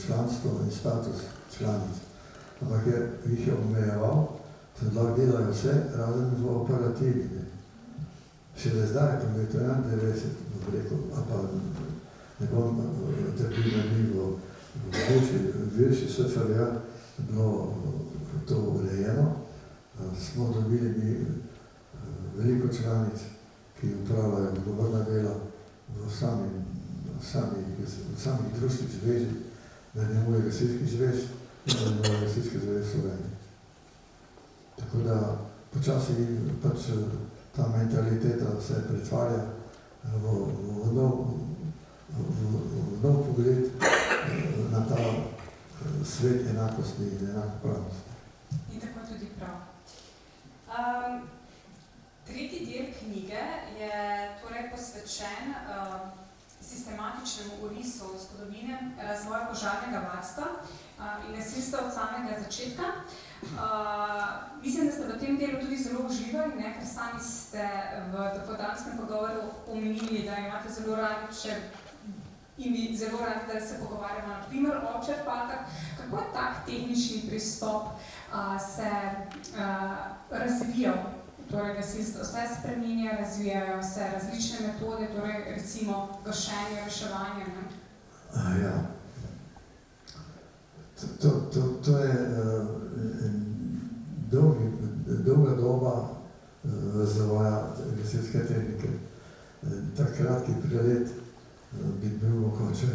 S7: članstvo in status članic, ampak jih je omejeval, da lahko delajo vse, razen v operativi. Šele zdaj, po letu 1991, bom rekel, pa ne bom trdil, da ni v bivši SFRJ bilo to urejeno, smo dobili mi veliko članic, ki upravljajo odgovorna dela v samih društvih zvezi, da ne more gasilskih zvez in da ne more gasilske zveze Slovenije. Tako da počasi pač ta mentaliteta se pretvarja v nov pogled na ta svet enakosti in enakopravnosti.
S1: In tako tudi prav. Tretji del knjige je torej posvečen sistematičnemu orisu zgodovine razvoja požarnega varstva in gasilstva od samega začetka. Mislim, da ste v tem delu tudi zelo uživali, ker sami ste v dopoldanskem pogovoru omenili, da imate zelo radi, da se pogovarjamo na primer o črpalkah. Kako je tak tehnični pristop se razvijal? Torej, gasilstvo se spreminja, razvijajo se različne metode, torej recimo gašenje, reševanje.
S7: Ja. To je dolga doba razvoja gasilske tehnike. Ta kratki prelet bi bil mogoče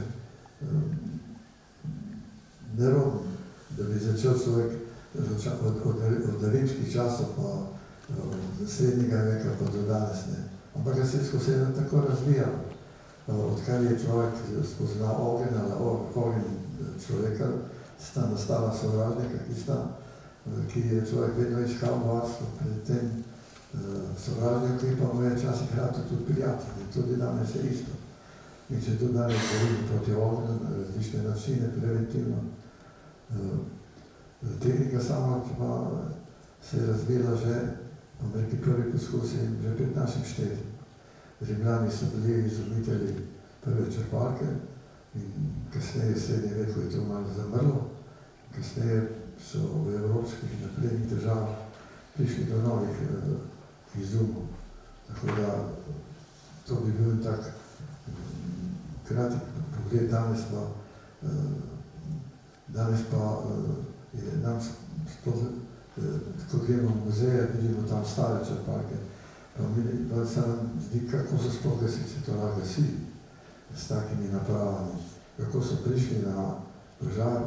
S7: neroden, da bi začel človek od rimskih časov pa od srednjega veka pa do danes ne. Ampak gasilsko se je tako razvijalo. Odkar je človek spoznal ogenj ali ogenj človeka, sta nastala sovražnika, ki je človek vedno iskal varstvo pred tem sovražnikom, pa mu je včasih rado tudi prijatelj. Tudi danes je isto. In če tudi danes borimo proti ognju na različne načine, preventivno. Tehnika sama pa se je razvila že neki prvi poskusi že pred našim štetjem. Rimljani so bili izumitelji prve črpalke in kasneje v srednjem veku je to malo zamrlo. Kasneje so v evropskih naprednih državah prišli do novih izumov. Tako da to bi bil tak kratek pogled. Danes pa je nam sploh, ko gremo v muzeje, vidimo tam stare črpalke, pa se nam zdi, kako so sploh gasilci to lahko gasili s takimi napravami, kako so prišli na požar,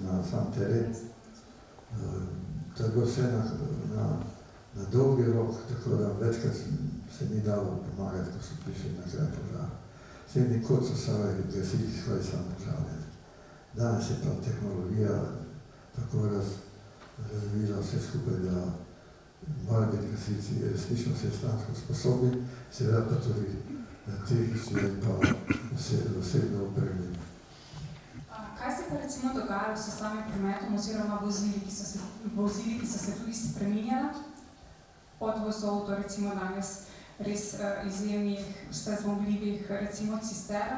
S7: na sam teren. To je bilo vse na dolgi rok, tako da večkrat se ni dalo pomagati, ko so prišli na kraj požara. Srednji kot so se gasili skoraj sam požar. Danes je pa tehnologija tako razvila vse skupaj, da morajo biti gasilci resnično vsestransko sposobni, seveda pa tudi tehnično in pa osebno opremljeni.
S1: Kaj se pa recimo dogajalo s samim prometom oziroma vozili, ki so se tudi spreminjala od vozov do recimo danes res izjemnih, vse zmogljivih recimo cistern,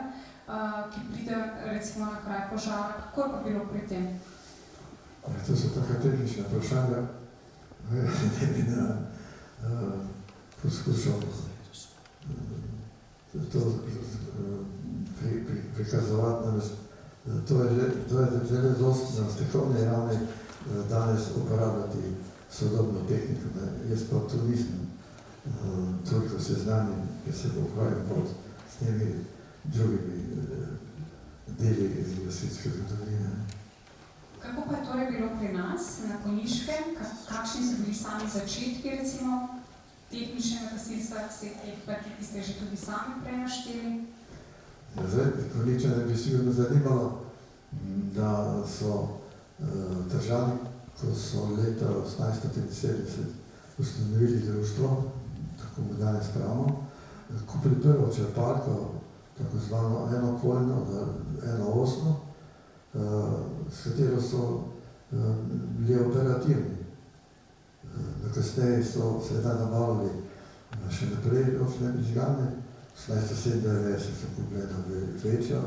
S1: ki pride recimo na kraj požara. Kako je pa bilo pri tem?
S7: To so taka tehnična vprašanja, ne bi poskušal to prikazovati. To je zelo dosti na strokovni ravni danes uporabljati sodobno tehniko. Jaz pa tu nisem toliko seznanjen, ker se ukvarjam s temi drugimi deli iz gasilske zgodovine.
S1: Kako pa je torej bilo pri nas, na Konjiškem? Kakšni so bili sami začetki recimo tehničnega gasilstva, vseh teh parti, ki ste že tudi sami prej našteli?
S7: Zdaj, Konjičane bi sigurno zanimalo, da so državi, ko so leta 1873 ustanovili društvo, tako mu danes pravimo, kupili prvo črpalko, tako zvano enokoljno, enoosno, s katero so bili operativni. Kasneje so seveda nabavili še naprej ročne brizgane. 1997 so kupili večjo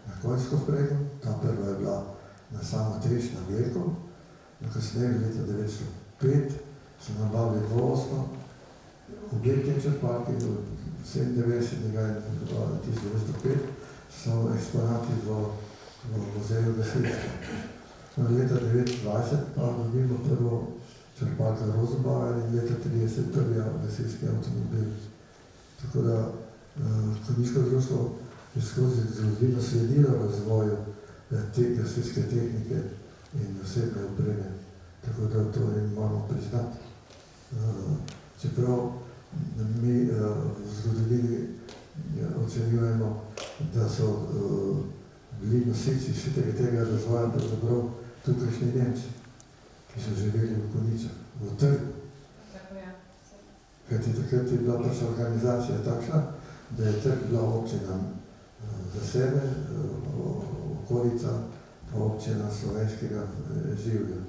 S7: na konjsko vprego, ta prva je bila na samo Triš na Vleko. Kasneje, leta 1905, so nabavili dvoosno, obe te črpalke, do 1997 in 1905 so eksponati v muzeju gasilstva. Leta 1929 pa dobimo prvo črpalko Rosenbauer in leta 1930 prvi gasilski avtomobil. Tako da Konjiško društvo je skozi zgodovino sledilo razvoju te gasilske tehnike in osebne opreme. Tako da to jim moramo priznati. Čeprav mi v zgodovini ocenjujemo, da so bili nosilci vsega tega razvoja pravzaprav tukajšnji Nemci, ki so živeli v Konjičah, v Trgu. Kajti takrat je bila pač organizacija takšna, da je Trg bila občina za sebe, okolica pa občina slovenskega življa.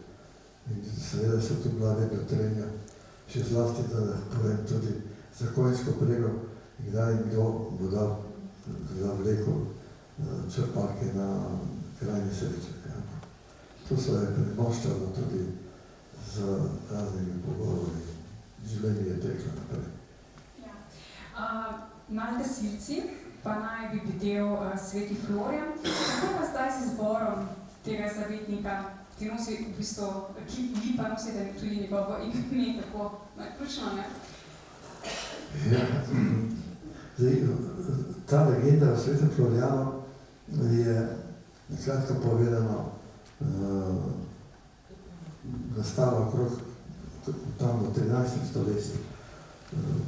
S7: In seveda so tu bila vedno trenja, še zlasti, da povem tudi za konjsko prego, kdaj in kdo bo dal za Vleko črpalke na krajni sreček. To se je premoščalo tudi z raznimi pogovori. Življenje je teklo naprej.
S1: Nad gasilci pa naj bi bdel sveti Florjan. Kako pa zdaj z izborom tega zavetnika, ki nosi v bistvu, ki vi pa nosite tudi njegovo ime, tako ključno, ne?
S7: Ja, zdaj, ta legenda o svetem Florjanu je kratko povedano nastala okrog tam v 13. stoletju.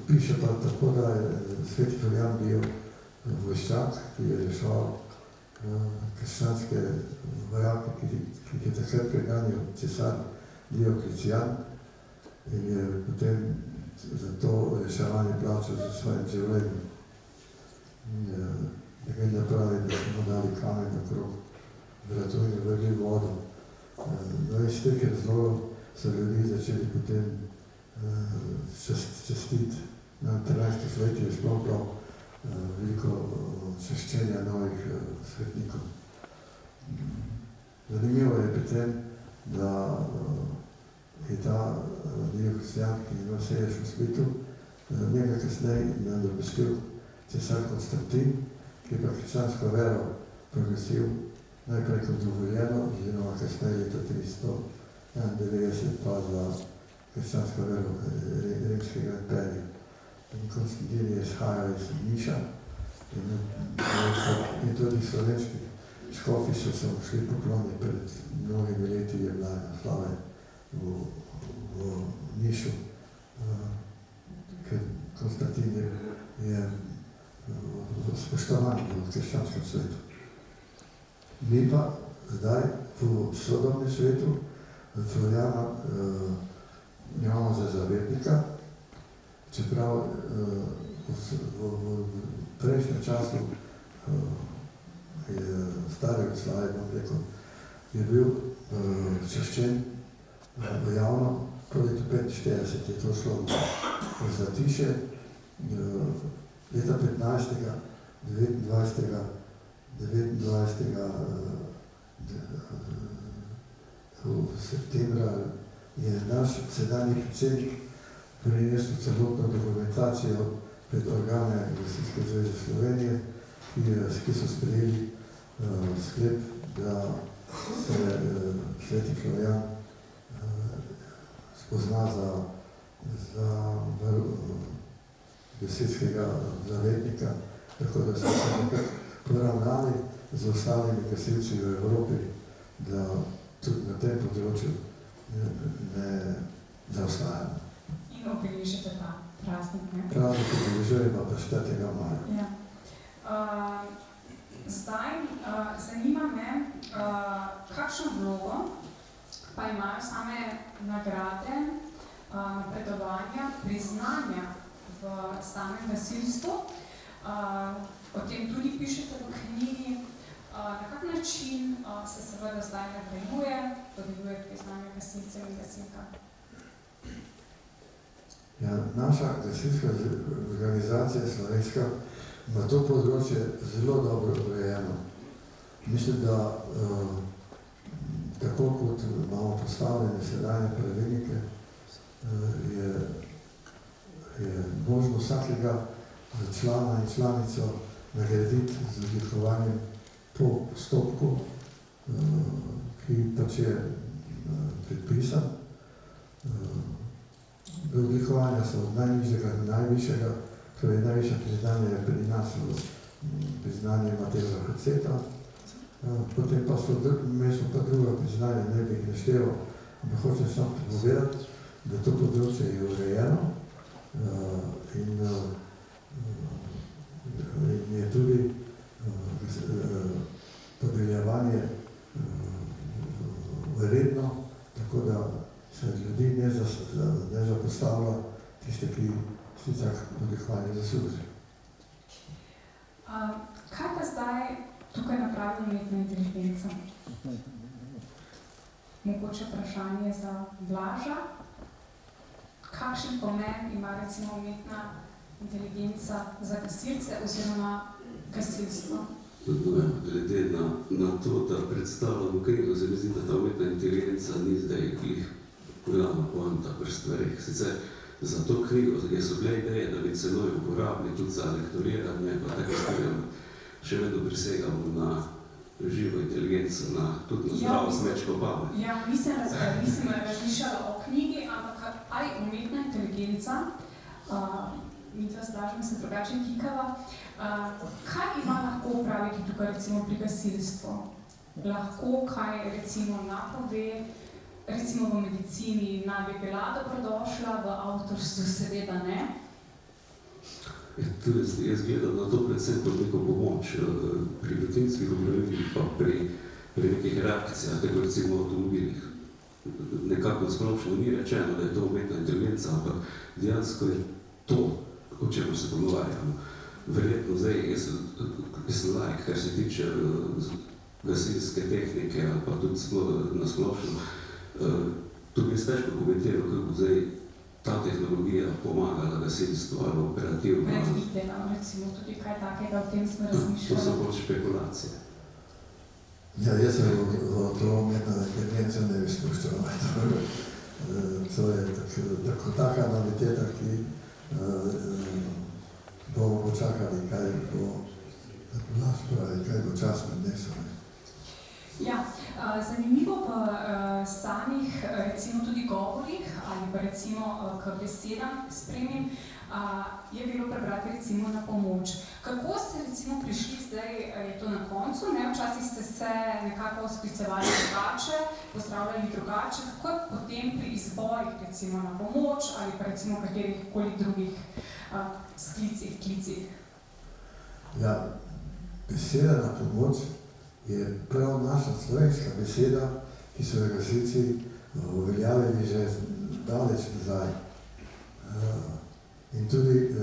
S7: Piše pa tako, da je sveti Florjan bil vojščak, ki je reševal krščanske vojake, ki je takrat preganjal cesar Dioklecijan in je potem za to reševanje plačal za svojim življenjem. Legenda pravi, da smo dali kamen okrog vratu in vrgli vodo. No, iz teh razlogov so ljudi začeli potem častiti. Na 13. stoletju je sploh bilo veliko čaščenja novih svetnikov. Zanimivo je pri tem, da je ta Dioklecijan, ki ima sedež v Splitu, njega kasneje nadomestil cesar Konstantin, ki je pa krščansko vero progresiv najprej kot dovoljeno, oziroma kasneje leta 391 pa za krščansko vero rimskega imperija. In Konstantin je izhajal iz Niša in tudi slovenski škofi so se šli pokloniti pred mnogimi leti, je bila slave v Nišu, ker Konstantin je spoštovan v krščanskem svetu. Mi pa zdaj v sodobnem svetu Florjana imamo za zavetnika, čeprav v prejšnjem času stare Jugoslavije, je bil čaščen v javno, po letu 1945 je to šlo v zatišje, leta 15. 29. septembra je naš sedanji predsednik prinesel celotno dokumentacijo pred organe Gasilske zveze Slovenije, ki so sprejeli sklep, da se Sveti Florijan spozna za gasilskega zavetnika, tako da so se nekako poravnali z ostalimi gasilci v Evropi, da tudi na tem področju ne zaostajamo.
S1: In obeležite ta praznik, ne?
S7: Praznik obeležujemo pa 4. maja.
S1: Ja. Zdaj, zanima me, kakšno vlogo pa imajo same nagrade, napredovanja, priznanja v samem gasilstvu. O tem tudi pišete v knjigi. Na kak način se seveda zdaj nadaljuje, podeljuje priznanje gasilcev in gasilkam?
S7: Ja, naša gasilska organizacija slovenska ima to področje zelo dobro urejeno. Mislim, da tako kot imamo postavljene sedanje pravilnike, je možno vsakega člana in članico nagraditi z odlikovanjem po postopku, ki pač je predpisan. Odlikovanja so od najnižjega do najvišjega, torej najvišje priznanje je pri nas priznanje Matevža Haceta, potem pa so druga priznanja, ne bi jih našteval, ampak hočem samo povedati, da to področje je urejeno in je tudi podeljevanje redno, tako da se ljudi ne zapostavlja tiste, ki sicer odlikovanje zaslužijo.
S1: Kaj pa zdaj tukaj napravi umetna inteligenca? Mogoče vprašanje za Blaža. Kakšen pomen ima recimo umetna inteligenca za gasilce oziroma gasilstvo?
S8: Glede na to, da predstavljamo krizo, se mi zdi, da ta umetna inteligenca ni zdaj glavna poanta pri stvarih. Sicer za to knjigo so bile ideje, da bi celo jo uporabili tudi za lektoriranje, pa tako še vedno prisegamo na živo inteligenco, tudi na zdravo smečko pamet.
S1: Ja, nisem razmišljala o knjigi, ampak ali umetna inteligenca, mi to sprašam, sem drugače kikala, kaj ima lahko upraviti tukaj recimo pri gasilstvu? Lahko kaj recimo napove, recimo v medicini naj bi bila dobrodošla, v avtorstvu seveda ne?
S8: Jaz gledam na to predvsem kot neko pomoč pri rutinskih opravilih, pa pri nekih reakcijah, tako recimo v avtomobilih. Nekako splošno ni rečeno, da je to umetna inteligenca, ampak dejansko je to, o čemer se pogovarjamo. Verjetno zdaj, jaz sem laik, kar se tiče gasilske tehnike ali pa tudi na splošno, tu bi jaz težko komentiral, kako zdaj ta tehnologija pomagala gasilstvu ali operativno.
S1: Predvidite nam recimo tudi kaj takega, o tem smo razmišljali.
S8: To so bolj špekulacije.
S7: Ja, jaz se v to umetno inteligenco ne bi spuščal. To je taka noviteta, ki bomo počakali, kaj bo čas prinesel.
S1: Ja, zanimivo v samih recimo tudi govorih ali pa recimo k besedam spremnim je bilo prebrati recimo na pomoč. Kako ste recimo prišli zdaj, je to na koncu, ne? Včasih ste se nekako sklicevali drugače, pozdravljali drugače, kako je potem pri izborih recimo na pomoč ali pa recimo katerih koli drugih klicih?
S7: Ja, beseda na pomoč je prav naša slovenska beseda, ki so jo gasilci uveljavili že daleč nazaj. In tudi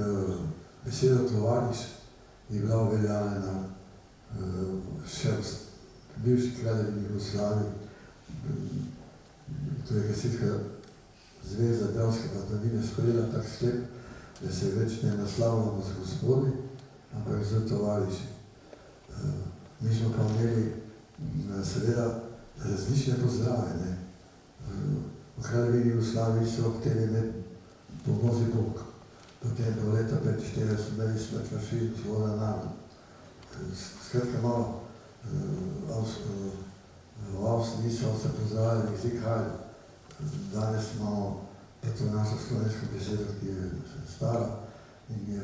S7: beseda tovariš je bila uveljavljena še v bivši kraljevini Jugoslaviji, ko je Gasilska zveza Dravske Batovine sprejela tak sklep, da se več ne naslavljamo z gospodi, ampak z tovariši. Mi smo pa imeli seveda različne pozdrave. Ne? V kraljevini Jugoslaviji so hteli imeti pomozi Bog. Potem po leta 1945 imeli smrt fašizmu, svoboda naroda. Skratka malo v Avstriji so se pozdravljali jezik halj. Danes imamo pa to našo slovensko besedo, ki je stara in je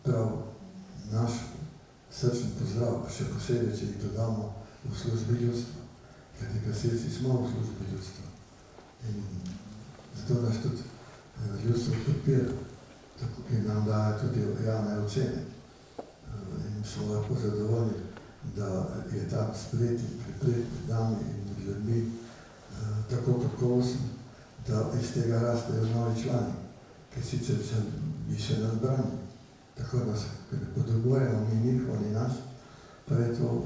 S7: prav naš srčen pozdrav, še posebej, če jih to damo v službi ljudstva. Kajti gasilci smo v službi ljudstva. In zato nas tudi ljudstvo podpira, in nam daje tudi javne ocene. In smo lahko zadovoljni, da je ta splet in priplet med nami in med ljudmi tako kakovosten, da iz tega rastejo novi člani, ki sicer bi še nas branili. Tako da potrebujemo mi njih, oni nas, pa je to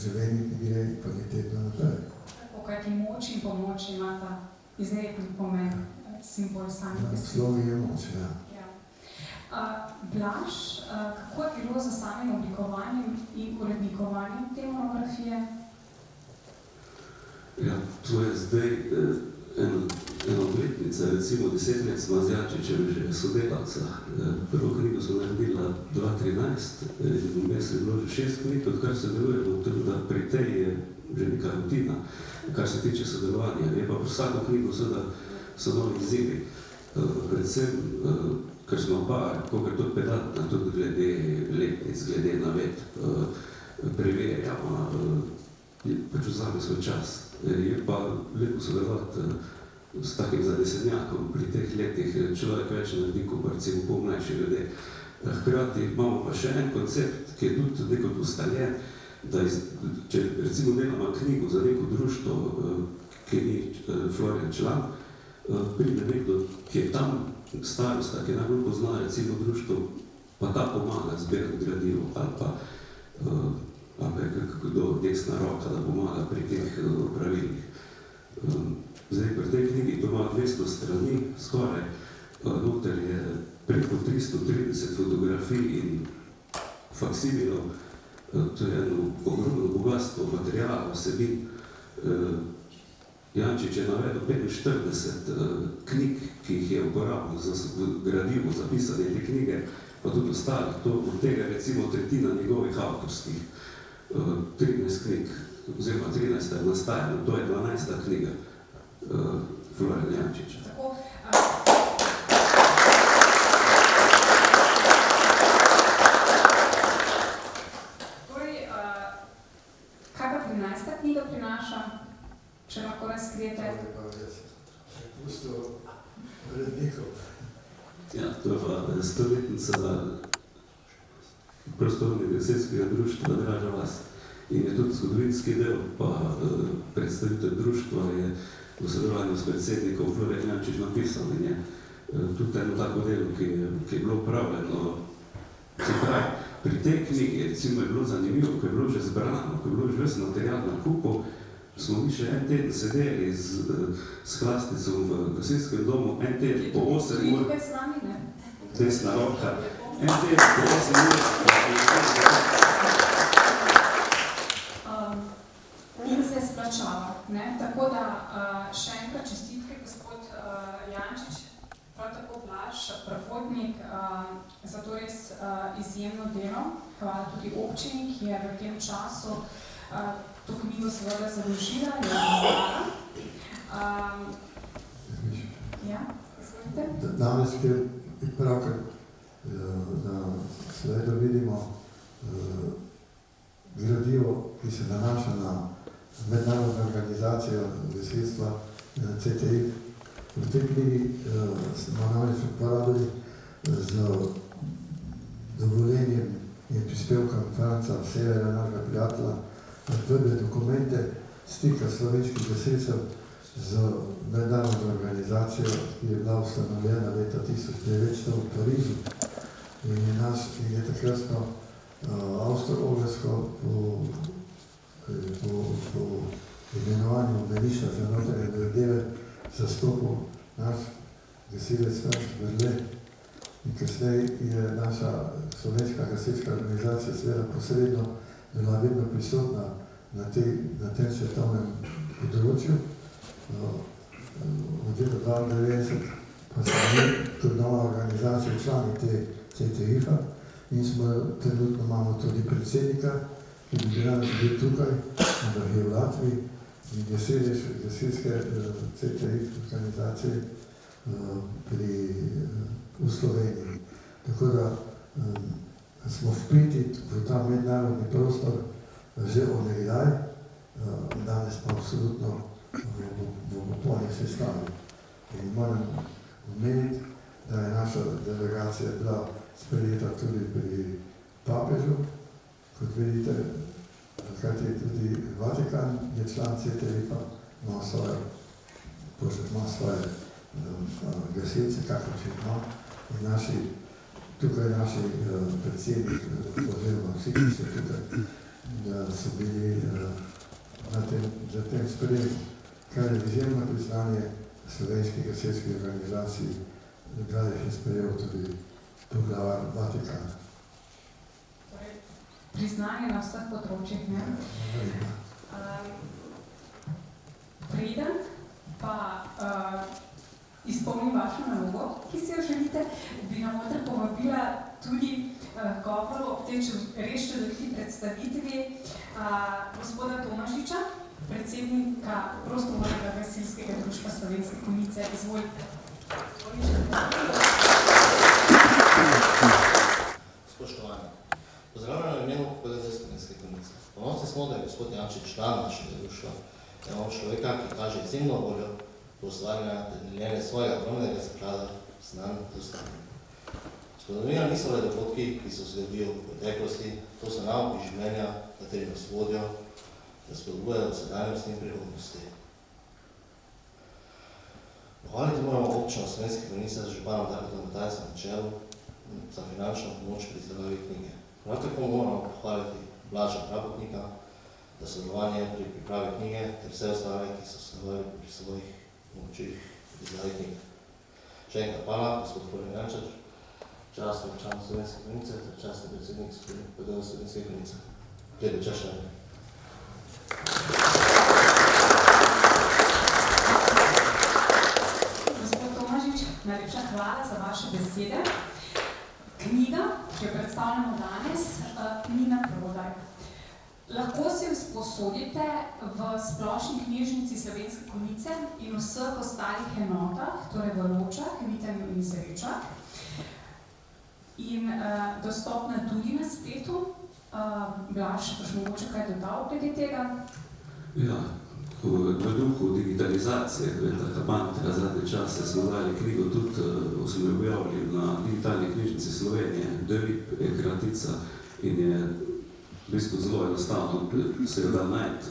S7: življenje, ki gre kvalitetno naprej.
S1: Tako, kajti moč in pomoč imata izredni pomen, simbol samih gasilcev.
S7: Slovi je moč, ja.
S1: Blaž, kako je bilo za samim oblikovanjem in urednikovanjem te monografije?
S8: Ja, to je zdaj ena obletnica, recimo 10 let smo z Jančičem že sodelavca. Prvo knjigo smo naredila 2013 in vmes je bilo že 6 knjig, odkar sodelujemo, tudi da pri tej je že neka rutina, kar se tiče sodelovanja. Je pa pri vsako knjigo so novi izzivi. Predvsem, ker smo pa, kolikor tudi pedantna, tudi glede letnic, glede navedb, preverjamo, pač vzame svoj čas. Je pa lepo sodelovati s takim zanesenjakom. Pri teh letih človek več naredi, kot recimo pomlajši ljudje. Hkrati imamo pa še en koncept, ki je tudi nekaj ustaljen, da če recimo delamo knjigo za neko društvo, ki ni Florian član, pride nekdo, ki je tam starosta, ki najbolj pozna recimo društvo, pa ta pomaga zbirati gradivo ali pa kdo desna roka, da pomaga pri teh pravilih. Zdaj, pri tej knjigi to ima 200 strani, skoraj, noter je preko 330 fotografij in faksimilov. To je eno ogromno bogatstvo materijala, vsebin. Jančič je navedel 45 knjig, ki jih je uporabil za gradivo, za pisanje te knjige, pa tudi ostalih. Od tega recimo tretjina njegovih avtorskih. 13 knjig, oziroma 13 je nastajalo, to je 12. knjiga Floriana Jančiča.
S1: Tako, torej, kaj pa 13. knjiga prinaša, če lahko razkrijete?
S7: To je pa res prepustil urednikov.
S8: Ja, to je pa stoletnica prostovoljnega gasilskega društva Draža vas. In je tudi zgodovinski del, pa predstavitev društva je v sodelovanju s predsednikom Florian Jančič napisal in je tudi eno tako delo, ki je bilo upravljeno. Se pravi, pri tej knjigi recimo je bilo zanimivo, ko je bilo že zbrano, ko je bilo že ves material na kupu, smo mi še en teden sedeli s hlasticom v gasilskem domu, en teden po 8 ur.
S1: Tukaj s nami, ne?
S8: Desna roka. En teden po 8 ur.
S1: In se je splačalo, ne? Tako da še enkrat čestitke, gospod Jančič, prav tako Blaž, Prahodnik, za to res izjemno delo. Hvala tudi občini, ki je v tem času to knjigo seveda založila in izdala. Ja, izvolite.
S7: Danes, ki je pravkar, da seveda vidimo gradivo, ki se nanaša na mednarodno organizacijo gasilstva CTI. V tej knjigi smo namreč uporabili z dovoljenjem in prispevkom Franca Severa, našega prijatelja, prve dokumente stika slovenskih gasilcev z mednarodno organizacijo, ki je bila ustanovljena leta 1900 v Parizu in je takratno Avstro-Ogrsko po imenovanju ministra za notranje zadeve zastopil naš gasilec Franz Berle. In kasneje je naša slovenska gasilska organizacija seveda posredno bila vedno prisotna na tem svetovnem področju. Od leta 1992 pa smo mi kot nova organizacija člani te CTIF-a in trenutno imamo tudi predsednika, ki bi bila tudi tukaj, ampak je v Latviji in je sedež gasilske CTIF organizacije v Sloveniji. Tako da smo vpeti v ta mednarodni prostor že od nekdaj, danes pa absolutno v popolni sestavi. In moram omeniti, da je naša delegacija bila sprejeta tudi pri papežu, kot vidite, kajti tudi Vatikan je član CTIF-a, ima svoje gasilce, kakor če ima, in tukaj naši predsednik, oziroma vsi, ki so tukaj, so bili za tem sprejeti, kar je izjemno priznanje slovenskih gasilskih organizacij, da jih je sprejel tudi poglavar Vatikana.
S1: Priznanje na vseh področjih, ne? Preden pa izpolnim vašo nalogo, ki si jo želite, bi na oder povabila tudi govoru ob tej res čudoviti predstavitvi gospoda Tomažiča, predsednika Prostovoljnega gasilskega društva Slovenske Konjice. Izvolite.
S9: Spoštovani, pozdravljam v imenu PGZ Slovenske Konjice. Ponosni smo, da je gospod Jančič član našega društva. Imamo človeka, ki kaže izjemno voljo po ustvarjanju deljenja svojega ogromnega sklada znanj z ostalimi. Zgodovina niso le dogodki, ki so sledili v preteklosti, to so nauki življenja, kateri nas vodijo, da spodbujajo v sedanjosti in prihodnosti. Pohvaliti moramo občino Slovenske Konjice z županom Darkom Matajcem na čelu za finančno pomoč pri izdelavi knjige. Prav tako moramo pohvaliti Blaža Prabotnika za sodelovanje pri pripravi knjige ter vse ostale, ki so sodelovali pri svojih pomočih pri izdelavi knjige. Še enkrat hvala, gospod Florian Jančič, častni občan Slovenske Konjice ter častni predsednik PGZ Slovenske Konjice. Lep večer še enkrat.
S1: Gospod Tomažič, najlepša hvala za vaše besede. Knjiga, ki jo predstavljamo danes, ni na prodaj. Lahko si jo sposodite v splošni knjižnici Slovenske Konjice in vseh ostalih enotah, torej v Ločah, Vitenju in Zrečah. In dostopna tudi na spletu. Blaž, boš mogoče kaj dodal glede tega?
S8: Ja, v duhu digitalizacije, ko je taka mantra zadnje čase, smo dali knjigo tudi, smo jo objavili na digitalni knjižnici Slovenije, DLIP je kratica in je v bistvu zelo enostavno, se jo da najti,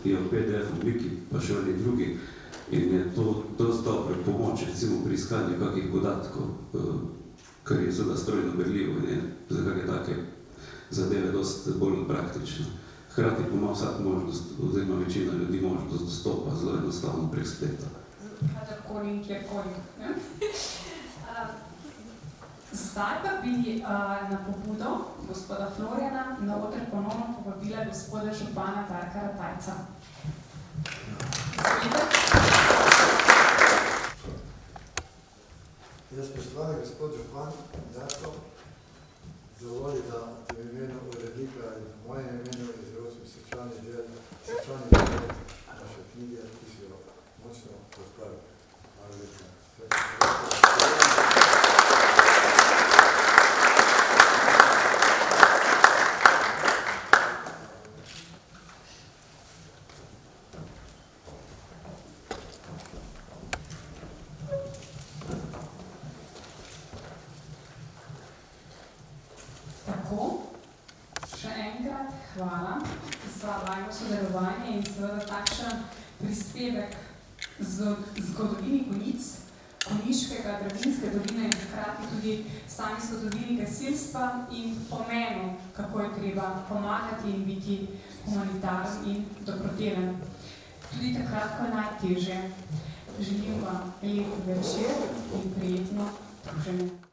S8: je v PDF obliki, pa še oni drugi, in je to dosti dobro pomoč, recimo pri iskanju kakih podatkov, kar je seveda strojno berljivo in je za kakve take zadeve dosti bolj praktično. Hkrati pa ima vsak možnost, oziroma večina ljudi možnost dostopa zelo enostavno prek spleta.
S1: Kadarkoli in kjerkoli. Zdaj pa bi na pobudo gospoda Floriana na oder ponovno povabila gospoda župana Darka Ratajca.
S7: Jaz, spoštovani gospod župan Darko, dovolj, da v imenu urednika in v mojem imenu izročim srčani del naše knjige, ki si jo močno podprl. Hvala lepa.
S1: Hvala za vajno sodelovanje in seveda takšen prispevek zgodovini Konjic, Konjiškega, Dravinjske doline in hkrati tudi sami zgodovini gasilstva in pomenu, kako je treba pomagati in biti humanitaren in dobrodelen. Tudi takrat, ko je najtežje. Želim vam lep večer in prijetno druženje.